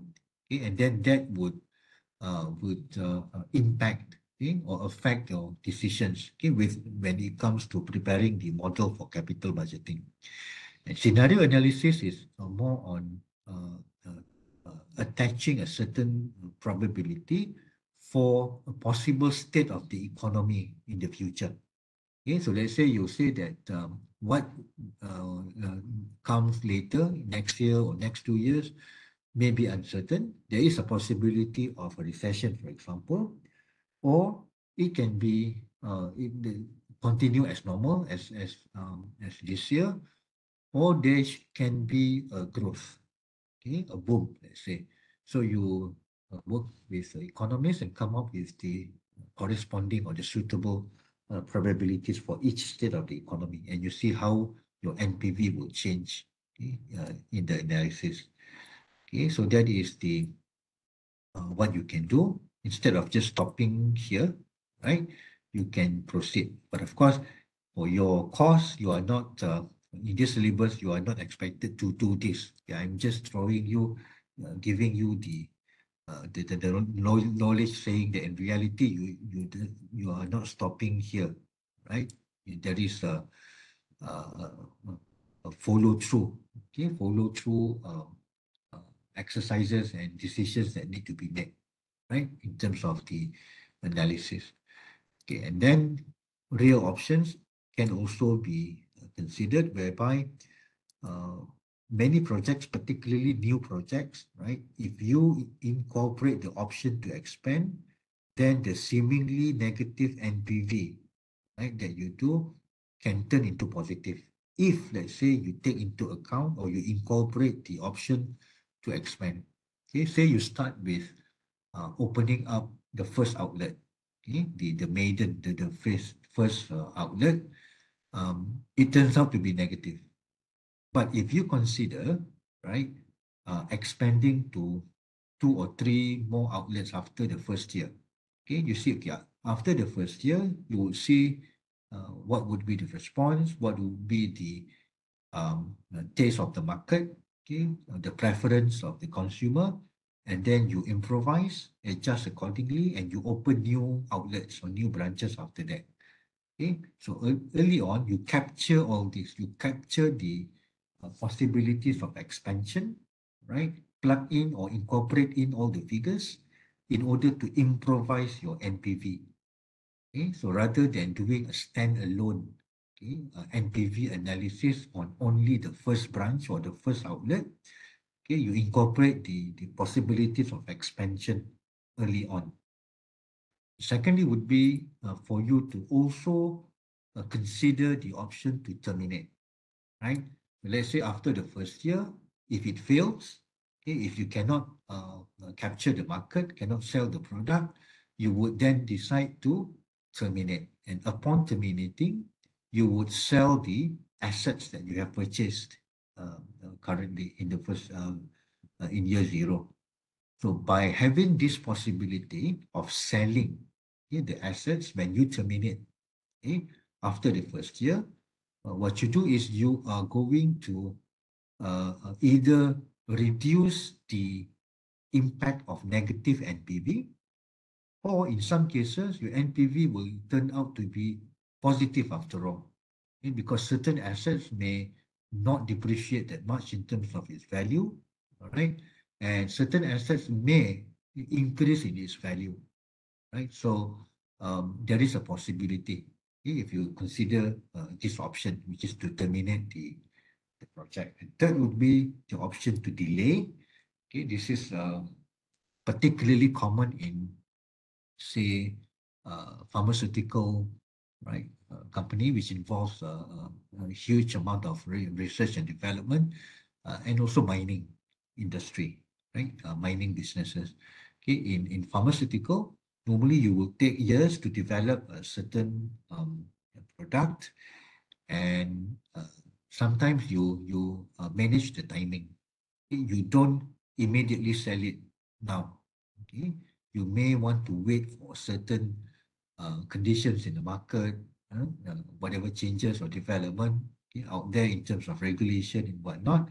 Okay, and then that would impact, okay, or affect your decisions, okay, when it comes to preparing the model for capital budgeting. And scenario analysis is more on attaching a certain probability for a possible state of the economy in the future. Okay, so let's say you say that what comes later, next year or next 2 years, may be uncertain. There is a possibility of a recession, for example, or it can be continue as normal as this year, or there can be a growth, okay, a boom, let's say. So you work with economists and come up with the corresponding or the suitable probabilities for each state of the economy, and you see how your NPV will change, okay, in the analysis. Okay, so that is the what you can do instead of just stopping here, right? You can proceed, but of course, for your course, you are not in this syllabus. You are not expected to do this. Yeah, I'm just throwing you, giving you the knowledge, saying that in reality you are not stopping here, right? There is a follow through, okay, follow through exercises and decisions that need to be made, right, in terms of the analysis. Okay, and then real options can also be considered, whereby many projects, particularly new projects, right? If you incorporate the option to expand, then the seemingly negative NPV, right, that you do can turn into positive. If, let's say, you take into account or you incorporate the option to expand. Okay, say you start with opening up the first outlet, okay, the maiden, the first outlet, it turns out to be negative. But if you consider, right, expanding to 2 or 3 more outlets after the first year, okay, you see, okay, after the first year, you will see what would be the response, what would be the taste of the market, okay, the preference of the consumer, and then you improvise, adjust accordingly, and you open new outlets or new branches after that. Okay, so early on, you capture all this, you capture the possibilities of expansion, right? Plug in or incorporate in all the figures in order to improvise your NPV. Okay, so rather than doing a standalone NPV analysis on only the first branch or the first outlet, okay, you incorporate the possibilities of expansion early on. Secondly, would be for you to also consider the option to terminate, right? Let's say after the first year, if it fails, okay, if you cannot capture the market, cannot sell the product, you would then decide to terminate. And upon terminating, you would sell the assets that you have purchased currently in the first in year 0. So by having this possibility of selling the assets when you terminate after the first year, what you do is you are going to either reduce the impact of negative NPV, or in some cases, your NPV will turn out to be positive after all, because certain assets may not depreciate that much in terms of its value, all right? And certain assets may increase in its value, right? So there is a possibility if you consider this option, which is to terminate the project. And third would be the option to delay. Okay, this is particularly common in, say, pharmaceutical, right, company, which involves a huge amount of research and development, and also mining industry, right, mining businesses. Okay, in pharmaceutical, normally you will take years to develop a certain product, and sometimes you manage the timing. You don't immediately sell it now. Okay, you may want to wait for certain conditions in the market, whatever changes or development out there in terms of regulation and whatnot,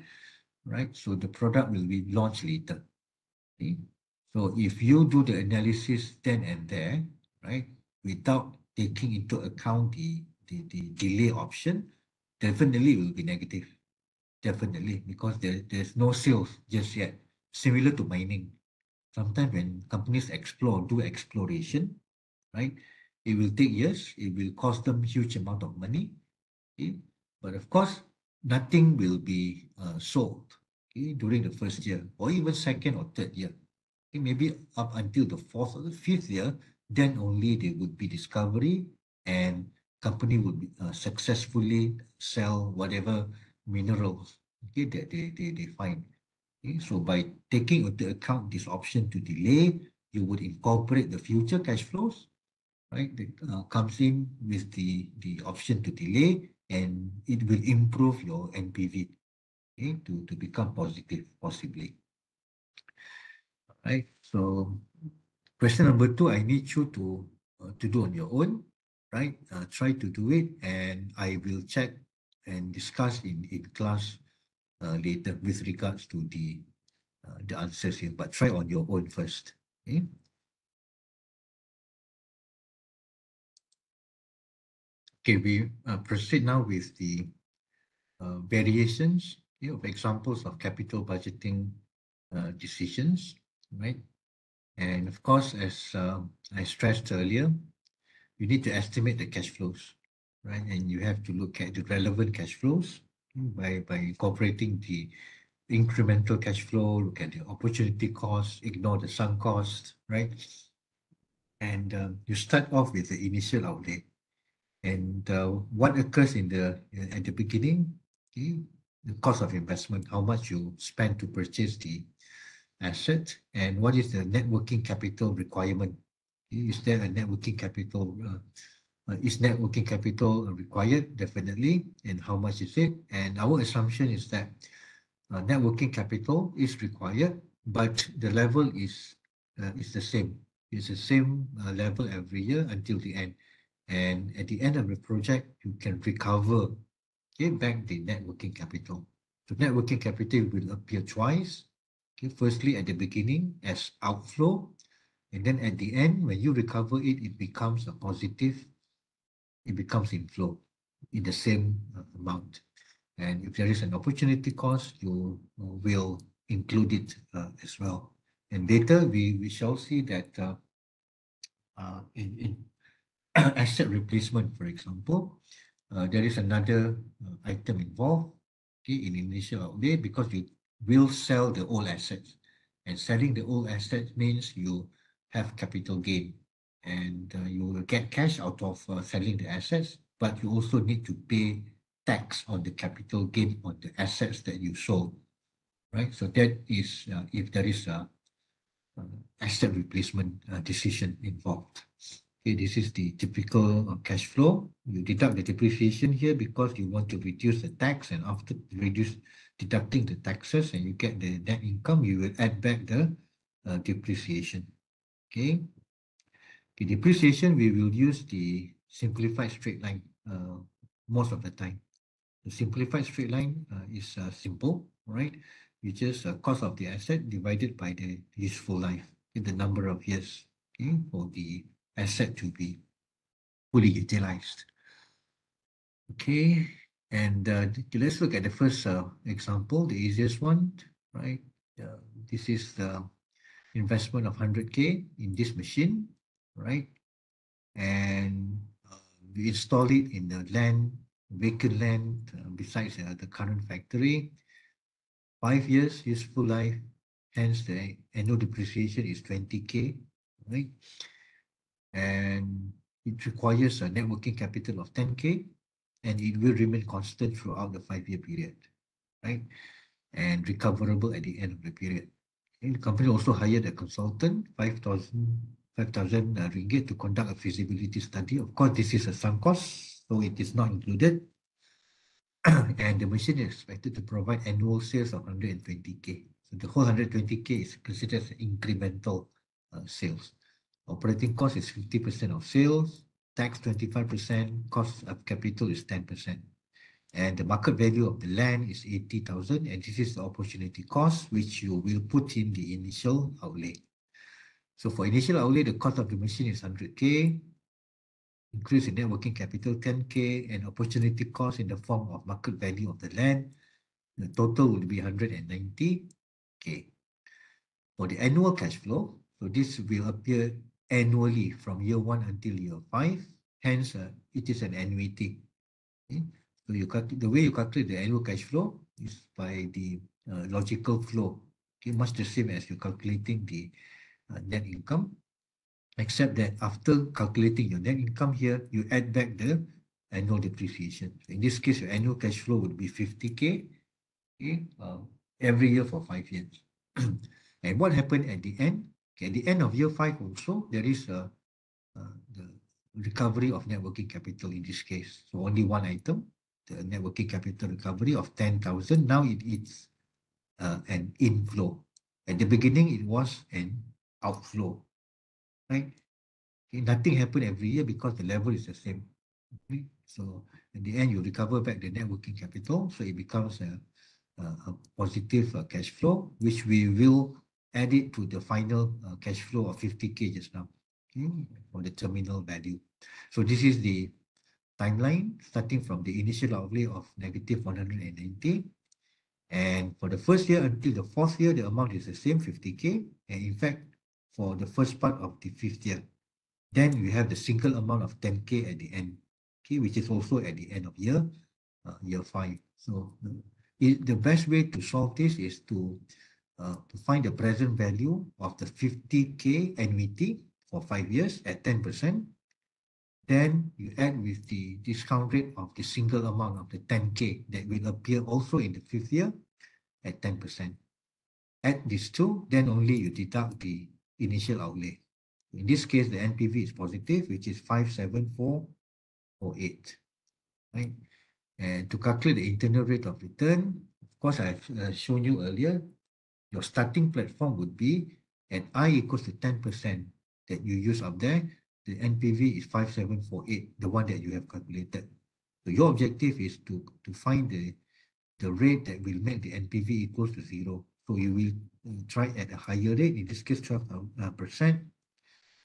right? So the product will be launched later. Okay? So if you do the analysis then and there, right, without taking into account the delay option, definitely it will be negative. Definitely, because there's no sales just yet. Similar to mining. Sometimes when companies do exploration, right, it will take years, it will cost them huge amount of money. Okay? But of course, nothing will be sold during the first year or even second or third year. Okay? Maybe up until the 4th or the 5th year, then only there would be discovery and company would be, successfully sell whatever minerals that they find. Okay? So by taking into account this option to delay, you would incorporate the future cash flows, right, that comes in with the option to delay, and it will improve your NPV to become positive, possibly. Right. So question number 2, I need you to do on your own, right? Try to do it, and I will check and discuss in class later with regards to the answers here. But try on your own first. Okay. Okay, we proceed now with the variations of examples of capital budgeting decisions, right? And of course, as I stressed earlier, you need to estimate the cash flows, right? And you have to look at the relevant cash flows by incorporating the incremental cash flow, look at the opportunity cost, ignore the sunk cost, right? And you start off with the initial outlay. And what occurs in the at the beginning, okay, the cost of investment, how much you spend to purchase the asset, and what is the net working capital requirement? Is there a net working capital? Is net working capital required? Definitely. And how much is it? And our assumption is that net working capital is required, but the level is the same. It's the same level every year until the end. And at the end of the project, you can recover, okay, back the net working capital. So net working capital will appear twice. Okay, firstly at the beginning as outflow, and then at the end, when you recover it, it becomes a positive, it becomes inflow in the same amount. And if there is an opportunity cost, you will include it as well. And later, we shall see that in asset replacement, for example, there is another item involved, okay, in initial outlay, because you will sell the old assets. And selling the old assets means you have capital gain, and you will get cash out of selling the assets, but you also need to pay tax on the capital gain on the assets that you sold, right? So that is if there is a asset replacement decision involved. Okay, this is the typical cash flow. You deduct the depreciation here because you want to reduce the tax, and after deducting the taxes and you get the net income, you will add back the depreciation. Okay. The depreciation, we will use the simplified straight line most of the time. The simplified straight line is simple, right? You just cost of the asset divided by the useful life in the number of years, okay, for the asset to be fully utilized. Okay, and let's look at the first example, the easiest one, right? This is the investment of 100K in this machine, right? And we install it in the land, vacant land besides the current factory. 5 years useful life, hence the annual depreciation is 20K, right? And it requires a net working capital of 10K, and it will remain constant throughout the 5-year period, right? And recoverable at the end of the period. And the company also hired a consultant, 5,000 ringgit to conduct a feasibility study. Of course, this is a sunk cost, so it is not included. And the machine is expected to provide annual sales of 120K. So the whole 120K is considered as incremental sales. Operating cost is 50% of sales, tax 25%, cost of capital is 10%. And the market value of the land is 80,000, and this is the opportunity cost, which you will put in the initial outlay. So for initial outlay, the cost of the machine is 100K, increase in net working capital 10K, and opportunity cost in the form of market value of the land. The total will be 190K. For the annual cash flow, so this will appear annually from year 1 until year 5. Hence, it is an annuity. Okay? So the way you calculate the annual cash flow is by the logical flow. Okay, much the same as you're calculating the net income, except that after calculating your net income here, you add back the annual depreciation. So in this case, your annual cash flow would be 50K, okay, every year for 5 years. And what happened at the end? Okay, at the end of year 5 also, there is the recovery of net working capital in this case. So only one item, the net working capital recovery of 10,000. Now it is an inflow. At the beginning, it was an outflow, right? Okay, nothing happened every year because the level is the same. Okay? So at the end, you recover back the net working capital, so it becomes a positive cash flow, which we will add it to the final cash flow of 50K just now, okay, for the terminal value. So this is the timeline starting from the initial outlay of negative 190. And for the first year until the 4th year, the amount is the same, 50K. And in fact, for the first part of the 5th year, then we have the single amount of 10K at the end, okay, which is also at the end of year year 5. So the best way to solve this is to find the present value of the 50K annuity for 5 years at 10%. Then you add with the discount rate of the single amount of the 10K that will appear also in the 5th year at 10%. Add these two, then only you deduct the initial outlay. In this case, the NPV is positive, which is 57408. Right? And to calculate the internal rate of return, of course, I've shown you earlier, your starting platform would be at I equals to 10% that you use up there. The NPV is 5748, the one that you have calculated. So your objective is to find the rate that will make the NPV equals to 0. So you will try at a higher rate, in this case 12%.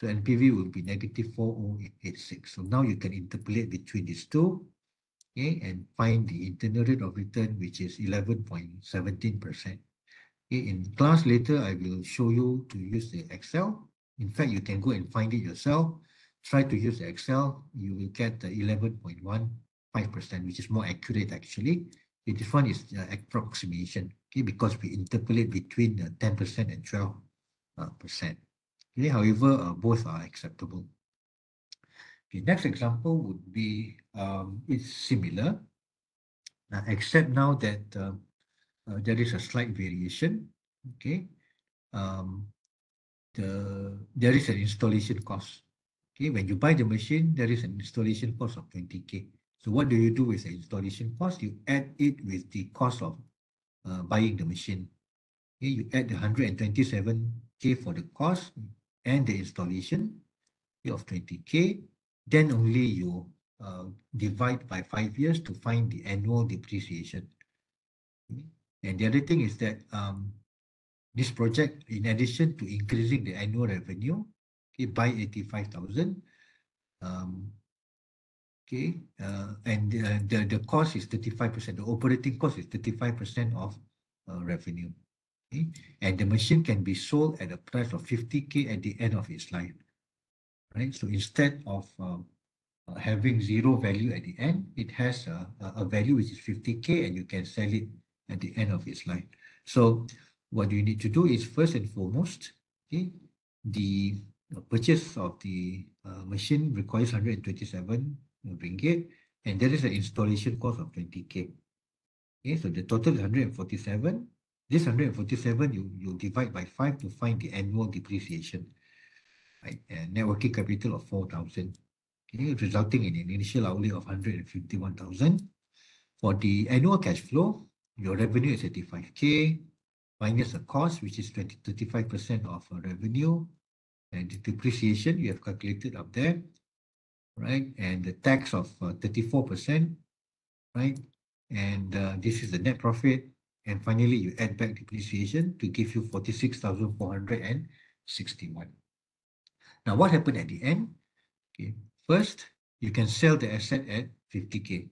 So NPV will be negative 4086. So now you can interpolate between these two, okay, and find the internal rate of return, which is 11.17%. Okay, in class later, I will show you to use the Excel. In fact, you can go and find it yourself. Try to use the Excel. You will get the 11.15%, which is more accurate actually. This one is approximation, okay, because we interpolate between 10% and 12%. Okay, however, both are acceptable. The next example would be, it's similar, except now that there is a slight variation. Okay, there is an installation cost. Okay, when you buy the machine, there is an installation cost of 20K. So what do you do with the installation cost? You add it with the cost of buying the machine. Okay, you add the 127K for the cost and the installation of 20K. Then only you divide by 5 years to find the annual depreciation. Okay? And the other thing is that this project, in addition to increasing the annual revenue, okay, by 85,000, okay, and the cost is 35%. The operating cost is 35% of revenue. Okay? And the machine can be sold at a price of 50K at the end of its life. Right? So instead of having zero value at the end, it has a value which is 50K, and you can sell it at the end of its life. So what you need to do is, first and foremost, okay, the purchase of the machine requires 127 ringgit, and there is an installation cost of 20K. Okay, so the total is 147. This 147 you divide by 5 to find the annual depreciation, right? And net working capital of 4,000, okay, resulting in an initial outlay of 151,000. For the annual cash flow, your revenue is 85K, minus the cost, which is 35% of revenue, and the depreciation you have calculated up there, right? And the tax of 34%, right? And this is the net profit. And finally, you add back depreciation to give you 46,461. Now, what happened at the end? Okay, first, you can sell the asset at 50K.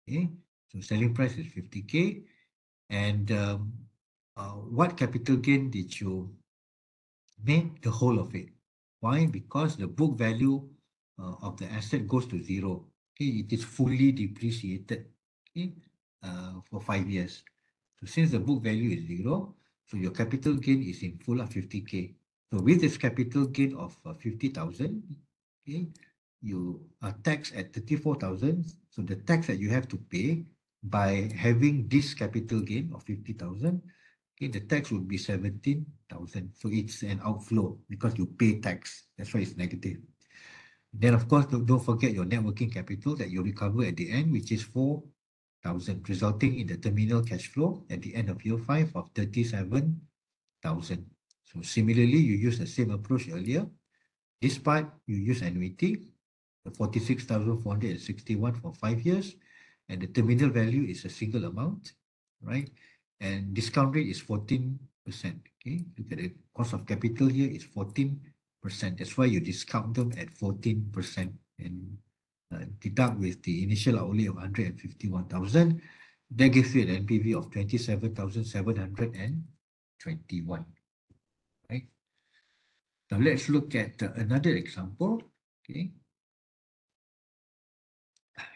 Okay, so selling price is 50K. And what capital gain did you make? The whole of it. Why? Because the book value of the asset goes to 0. Okay, it is fully depreciated, okay, for 5 years. So since the book value is 0, so your capital gain is in full of 50K. So with this capital gain of 50,000, okay, you are taxed at 34,000. So the tax that you have to pay by having this capital gain of 50,000, okay, the tax would be 17,000. So it's an outflow because you pay tax. That's why it's negative. Then, of course, don't forget your net working capital that you recover at the end, which is 4,000, resulting in the terminal cash flow at the end of year 5 of 37,000. So similarly, you use the same approach earlier. This part, you use annuity, the 46,461 for 5 years, and the terminal value is a single amount, right? And discount rate is 14%. Okay, look at the cost of capital here is 14%. That's why you discount them at 14% and deduct with the initial outlay of 151,000. That gives you an NPV of 27,721. Right. Now let's look at another example. Okay.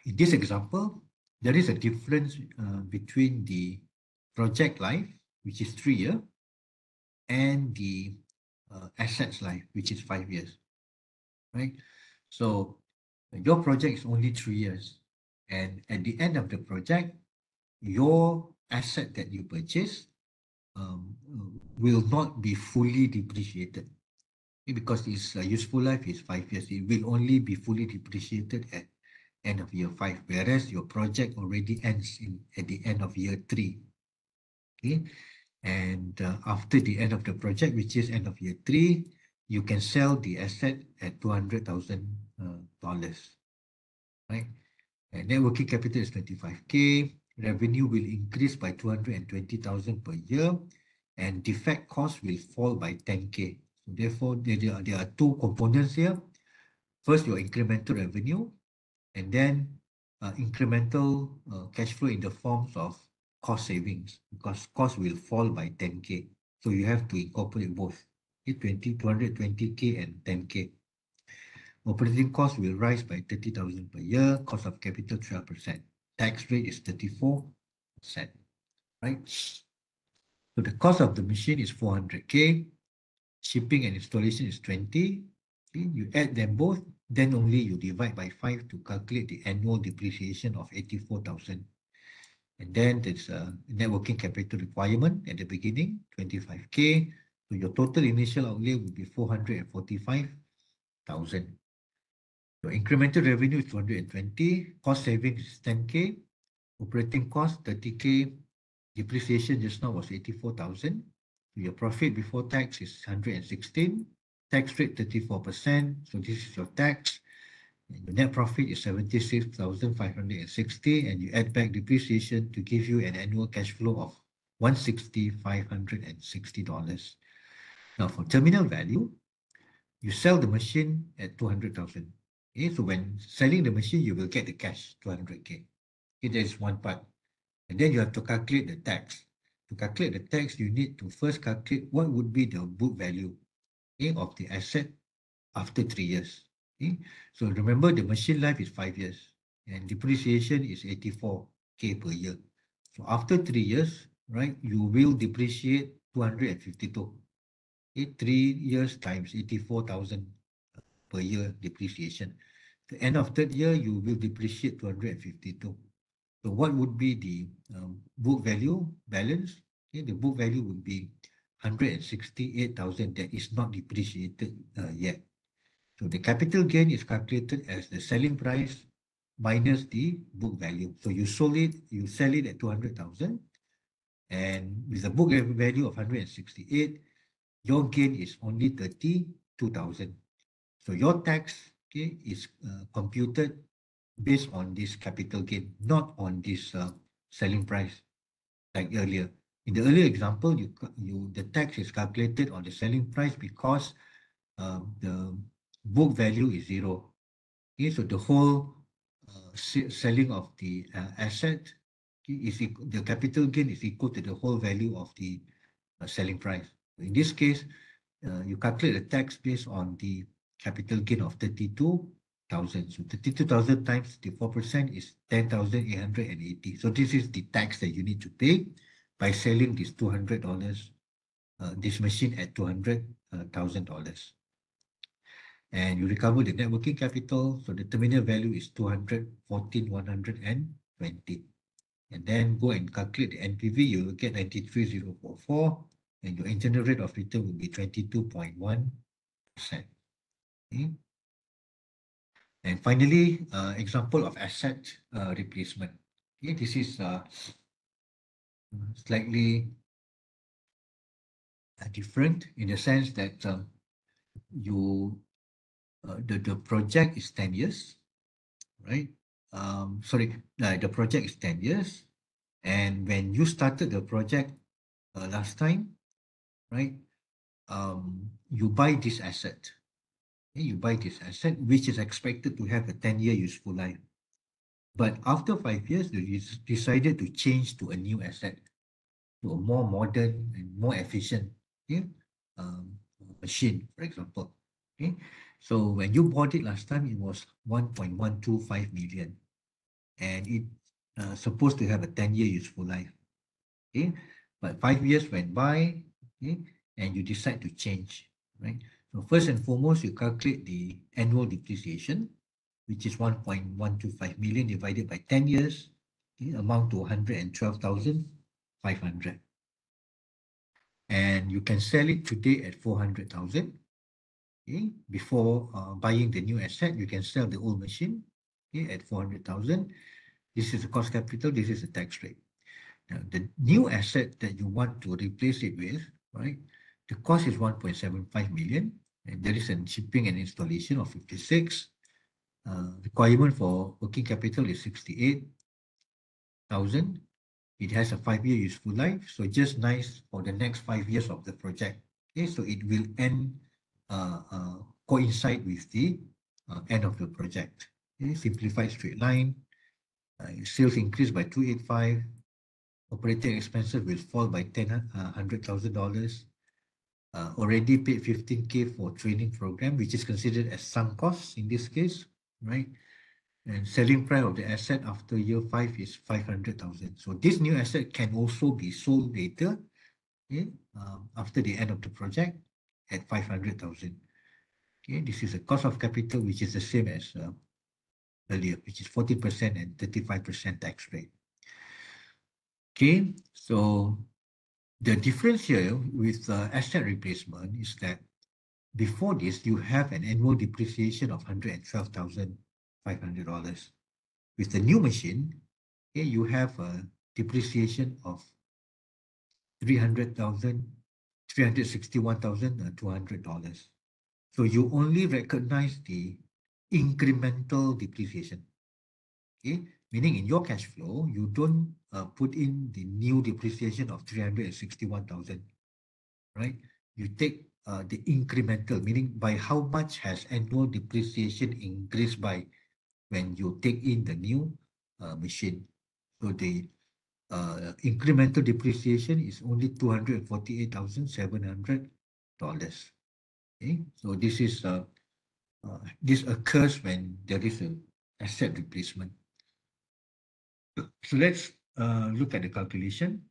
In this example, there is a difference between the project life, which is 3 years, and the assets life, which is 5 years, right? So your project is only 3 years, and at the end of the project, your asset that you purchase will not be fully depreciated because its useful life is 5 years. It will only be fully depreciated at end of year 5, whereas your project already ends at the end of year 3. Okay, and after the end of the project, which is end of year 3, you can sell the asset at $200,000, right? And net working capital is 25K. Revenue will increase by 220,000 per year, and defect cost will fall by 10K. So therefore, there are two components here. First, your incremental revenue, and then incremental cash flow in the forms of cost savings, because cost will fall by 10K. So you have to incorporate both, 220K and 10K. Operating cost will rise by 30,000 per year, cost of capital 12%. Tax rate is 34%, right? So the cost of the machine is 400K, shipping and installation is 20. Okay, you add them both, then only you divide by 5 to calculate the annual depreciation of 84,000. And then there's a net working capital requirement at the beginning, 25K. So your total initial outlay will be 445,000. Your incremental revenue is 220, cost savings is 10K, operating cost 30K, depreciation just now was 84,000. Your profit before tax is 116, tax rate 34%. So this is your tax. And your net profit is 76,560, and you add back depreciation to give you an annual cash flow of $160,560. Now for terminal value, you sell the machine at 200,000. Okay, so when selling the machine, you will get the cash, 200K. Okay, that is one part. And then you have to calculate the tax. To calculate the tax, you need to first calculate what would be the book value, okay, of the asset after 3 years. Okay? So remember, the machine life is 5 years and depreciation is 84K per year. So after 3 years, right, you will depreciate 252. Okay? 3 years times 84,000 per year depreciation. The end of third year, you will depreciate 252. So what would be the book value balance? Okay, the book value would be 168,000 that is not depreciated yet. So the capital gain is calculated as the selling price minus the book value. So you sell it at 200,000, and with a book value of 168, your gain is only 32,000. So your tax, okay, is computed based on this capital gain, not on this selling price like earlier. In the earlier example, the tax is calculated on the selling price because the book value is 0. Okay, so the whole selling of the asset is the capital gain is equal to the whole value of the selling price. In this case, you calculate the tax based on the capital gain of 32,000. So 32,000 times 4% is 10,880. So this is the tax that you need to pay by selling this $200, this machine at $200,000. And you recover the net working capital. So the terminal value is 214,120. And then go and calculate the NPV, you will get 93,044, and your internal rate of return will be 22.1%. Okay. And finally, example of asset replacement. Okay, this is slightly different in the sense that the project is 10 years, right? The project is 10 years. And when you started the project last time, right, you buy this asset. Okay, you buy this asset, which is expected to have a 10-year useful life. But after 5 years, you decided to change to a new asset, to a more modern and more efficient, okay, machine, for example. Okay, so when you bought it last time, it was 1.125 million, and supposed to have a 10-year useful life. Okay, but 5 years went by, okay, and you decide to change, right? So first and foremost, you calculate the annual depreciation, which is 1.125 million divided by 10 years, okay, amount to 112,500. And you can sell it today at 400,000. Okay, before buying the new asset, you can sell the old machine, okay, at 400,000. This is the cost capital, this is the tax rate. Now, the new asset that you want to replace it with, right? The cost is 1.75 million, and there is a shipping and installation of 56. Requirement for working capital is 68,000. It has a 5-year useful life, so just nice for the next 5 years of the project. Okay, so it will coincide with the end of the project. Okay, simplified straight line. Sales increased by 285. Operating expenses will fall by $100,000. Already paid 15K for training program, which is considered as sunk costs in this case, right? And selling price of the asset after year 5 is 500,000. So this new asset can also be sold later, okay, after the end of the project at 500,000. Okay, this is a cost of capital, which is the same as earlier, which is 40% and 35% tax rate. Okay, so the difference here with asset replacement is that before this, you have an annual depreciation of $112,500. With the new machine, okay, you have a depreciation of $361,200. So you only recognize the incremental depreciation. Okay, meaning in your cash flow, you don't put in the new depreciation of 361,000, right? You take the incremental, meaning by how much has annual depreciation increased by when you take in the new machine. So the incremental depreciation is only $248,700. Okay, so this is this occurs when there is an asset replacement. So let's look at the calculation.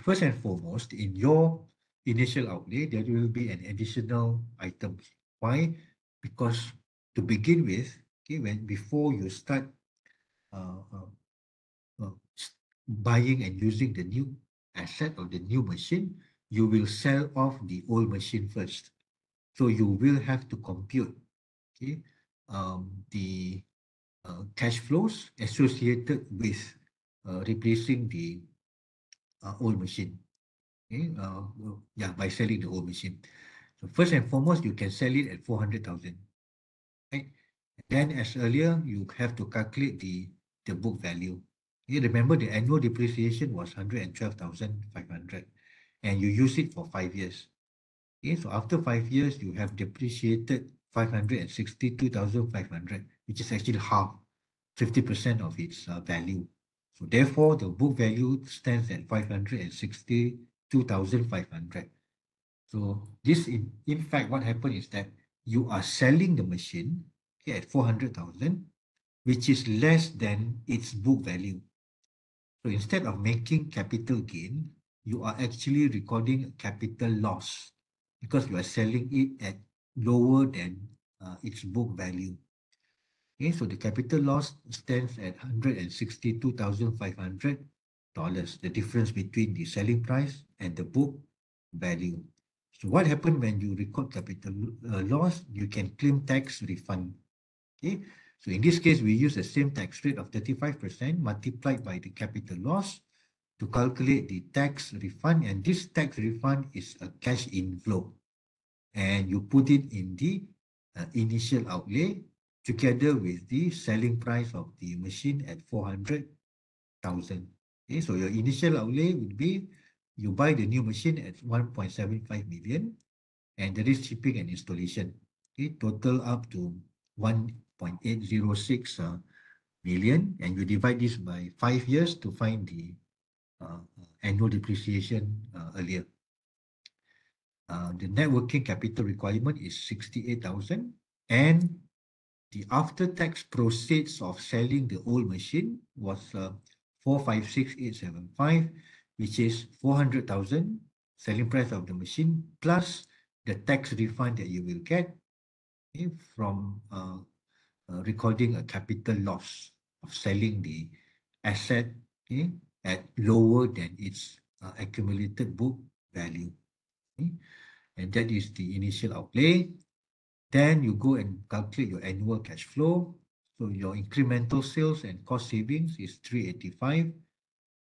First and foremost, in your initial outlay, there will be an additional item. Why? Because to begin with, okay, before you start buying and using the new asset or the new machine, you will sell off the old machine first. So you will have to compute, okay, the cash flows associated with replacing the old machine. Okay, by selling the old machine. So first and foremost, you can sell it at 400,000. Right? Then, as earlier, you have to calculate the book value. You remember the annual depreciation was 112,500, and you use it for 5 years. Okay, so after 5 years, you have depreciated 562,500, which is actually half, 50% of its value. So therefore, the book value stands at 562,500. So this, in fact, what happened is that you are selling the machine, okay, at 400,000, which is less than its book value. So instead of making capital gain, you are actually recording a capital loss because you are selling it at lower than its book value. Okay, so the capital loss stands at $162,500, the difference between the selling price and the book value. So what happened when you record capital loss? You can claim tax refund. Okay, so in this case, we use the same tax rate of 35% multiplied by the capital loss to calculate the tax refund, and this tax refund is a cash inflow, and you put it in the initial outlay together with the selling price of the machine at 400,000. Okay, so your initial outlay would be you buy the new machine at 1.75 million, and there is shipping and installation. Okay, total up to 1.806 million, and you divide this by 5 years to find the annual depreciation earlier. The net working capital requirement is 68,000, and the after-tax proceeds of selling the old machine was 456,875, which is 400,000 selling price of the machine plus the tax refund that you will get from recording a capital loss of selling the asset at lower than its accumulated book value. And that is the initial outlay. Then you go and calculate your annual cash flow. So your incremental sales and cost savings is 385.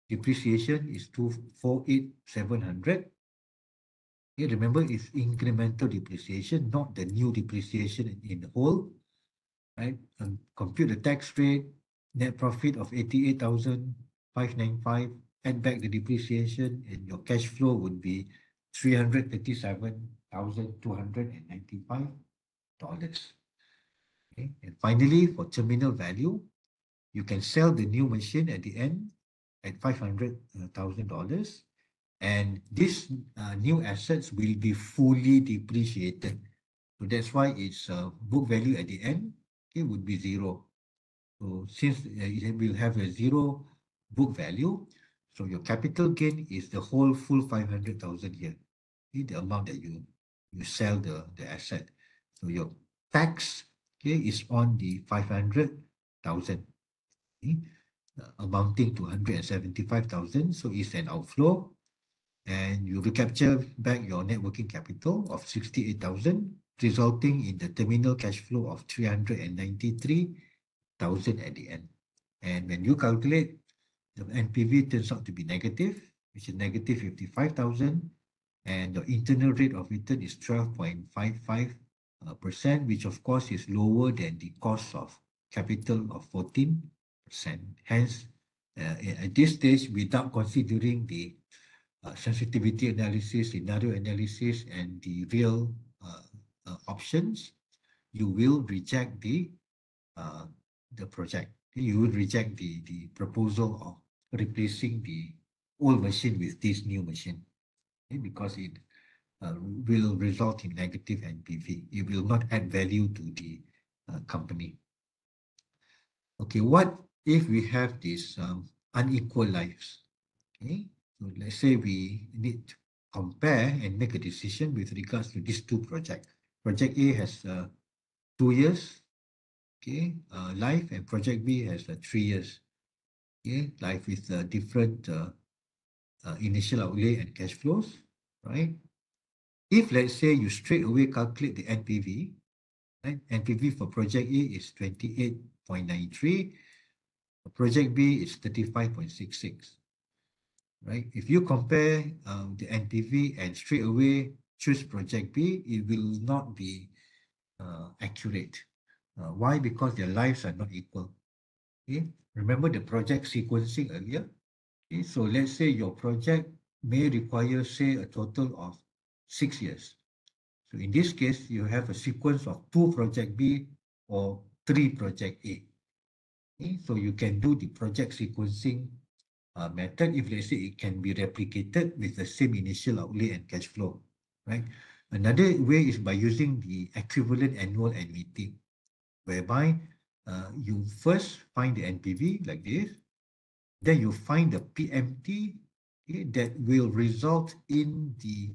Depreciation is 248,700. Remember, it's incremental depreciation, not the new depreciation in the whole. Right? And compute the tax rate, net profit of 88,595. Add back the depreciation, and your cash flow would be $337,295. Okay. And finally, for terminal value, you can sell the new machine at the end at $500,000, and these new assets will be fully depreciated. So that's why its book value at the end would be zero. So since it will have a zero book value, so your capital gain is the whole full 500,000 here, the amount that you sell the asset. So your tax is on the 500,000, amounting to 175,000. So it's an outflow, and you recapture back your net working capital of 68,000, resulting in the terminal cash flow of 393,000 at the end. And when you calculate, the NPV turns out to be negative, which is negative 55,000, and the internal rate of return is 12.55%, which of course is lower than the cost of capital of 14%. Hence, at this stage, without considering the sensitivity analysis, scenario analysis, and the real options, you will reject the project. You will reject the proposal of replacing the old machine with this new machine, because it will result in negative NPV. It will not add value to the company. Okay, what if we have these unequal lives? Okay, so let's say we need to compare and make a decision with regards to these two projects. Project A has 2 years, life, and Project B has 3 years, life with different initial outlay and cash flows, right? If let's say you straight away calculate the NPV, right? NPV for Project A is 28.93, Project B is 35.66. Right? If you compare the NPV and straight away choose Project B, it will not be accurate. Why? Because their lives are not equal. Okay? Remember the project sequencing earlier? Okay? So let's say your project may require, say, a total of 6 years. So in this case, you have a sequence of 2 Project B or 3 Project A. Okay? So you can do the project sequencing method if let's say it can be replicated with the same initial outlay and cash flow, right? Another way is by using the equivalent annual annuity, whereby you first find the NPV like this, then you find the PMT that will result in the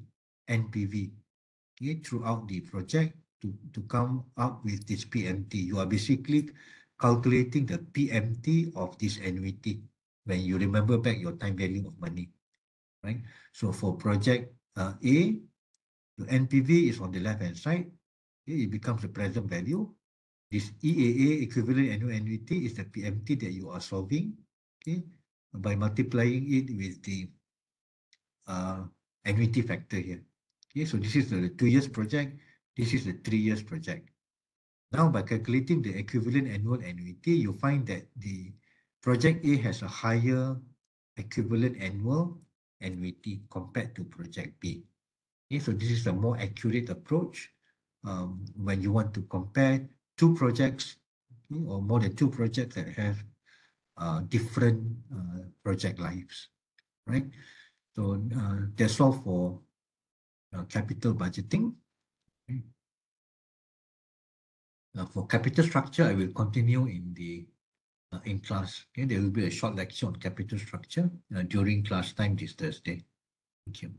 NPV throughout the project to come up with this PMT. You are basically calculating the PMT of this annuity when you remember back your time value of money, right? So for project A, your NPV is on the left-hand side. It becomes the present value. This EAA, equivalent annual annuity, is the PMT that you are solving, by multiplying it with the annuity factor here. So this is the 2 years project. This is the 3 years project. Now, by calculating the equivalent annual annuity, you find that the Project A has a higher equivalent annual annuity compared to Project B. So this is a more accurate approach when you want to compare 2 projects or more than 2 projects that have different project lives, right? So that's all for capital budgeting. For capital structure, I will continue in class. Okay, there will be a short lecture on capital structure during class time this Thursday. Thank you.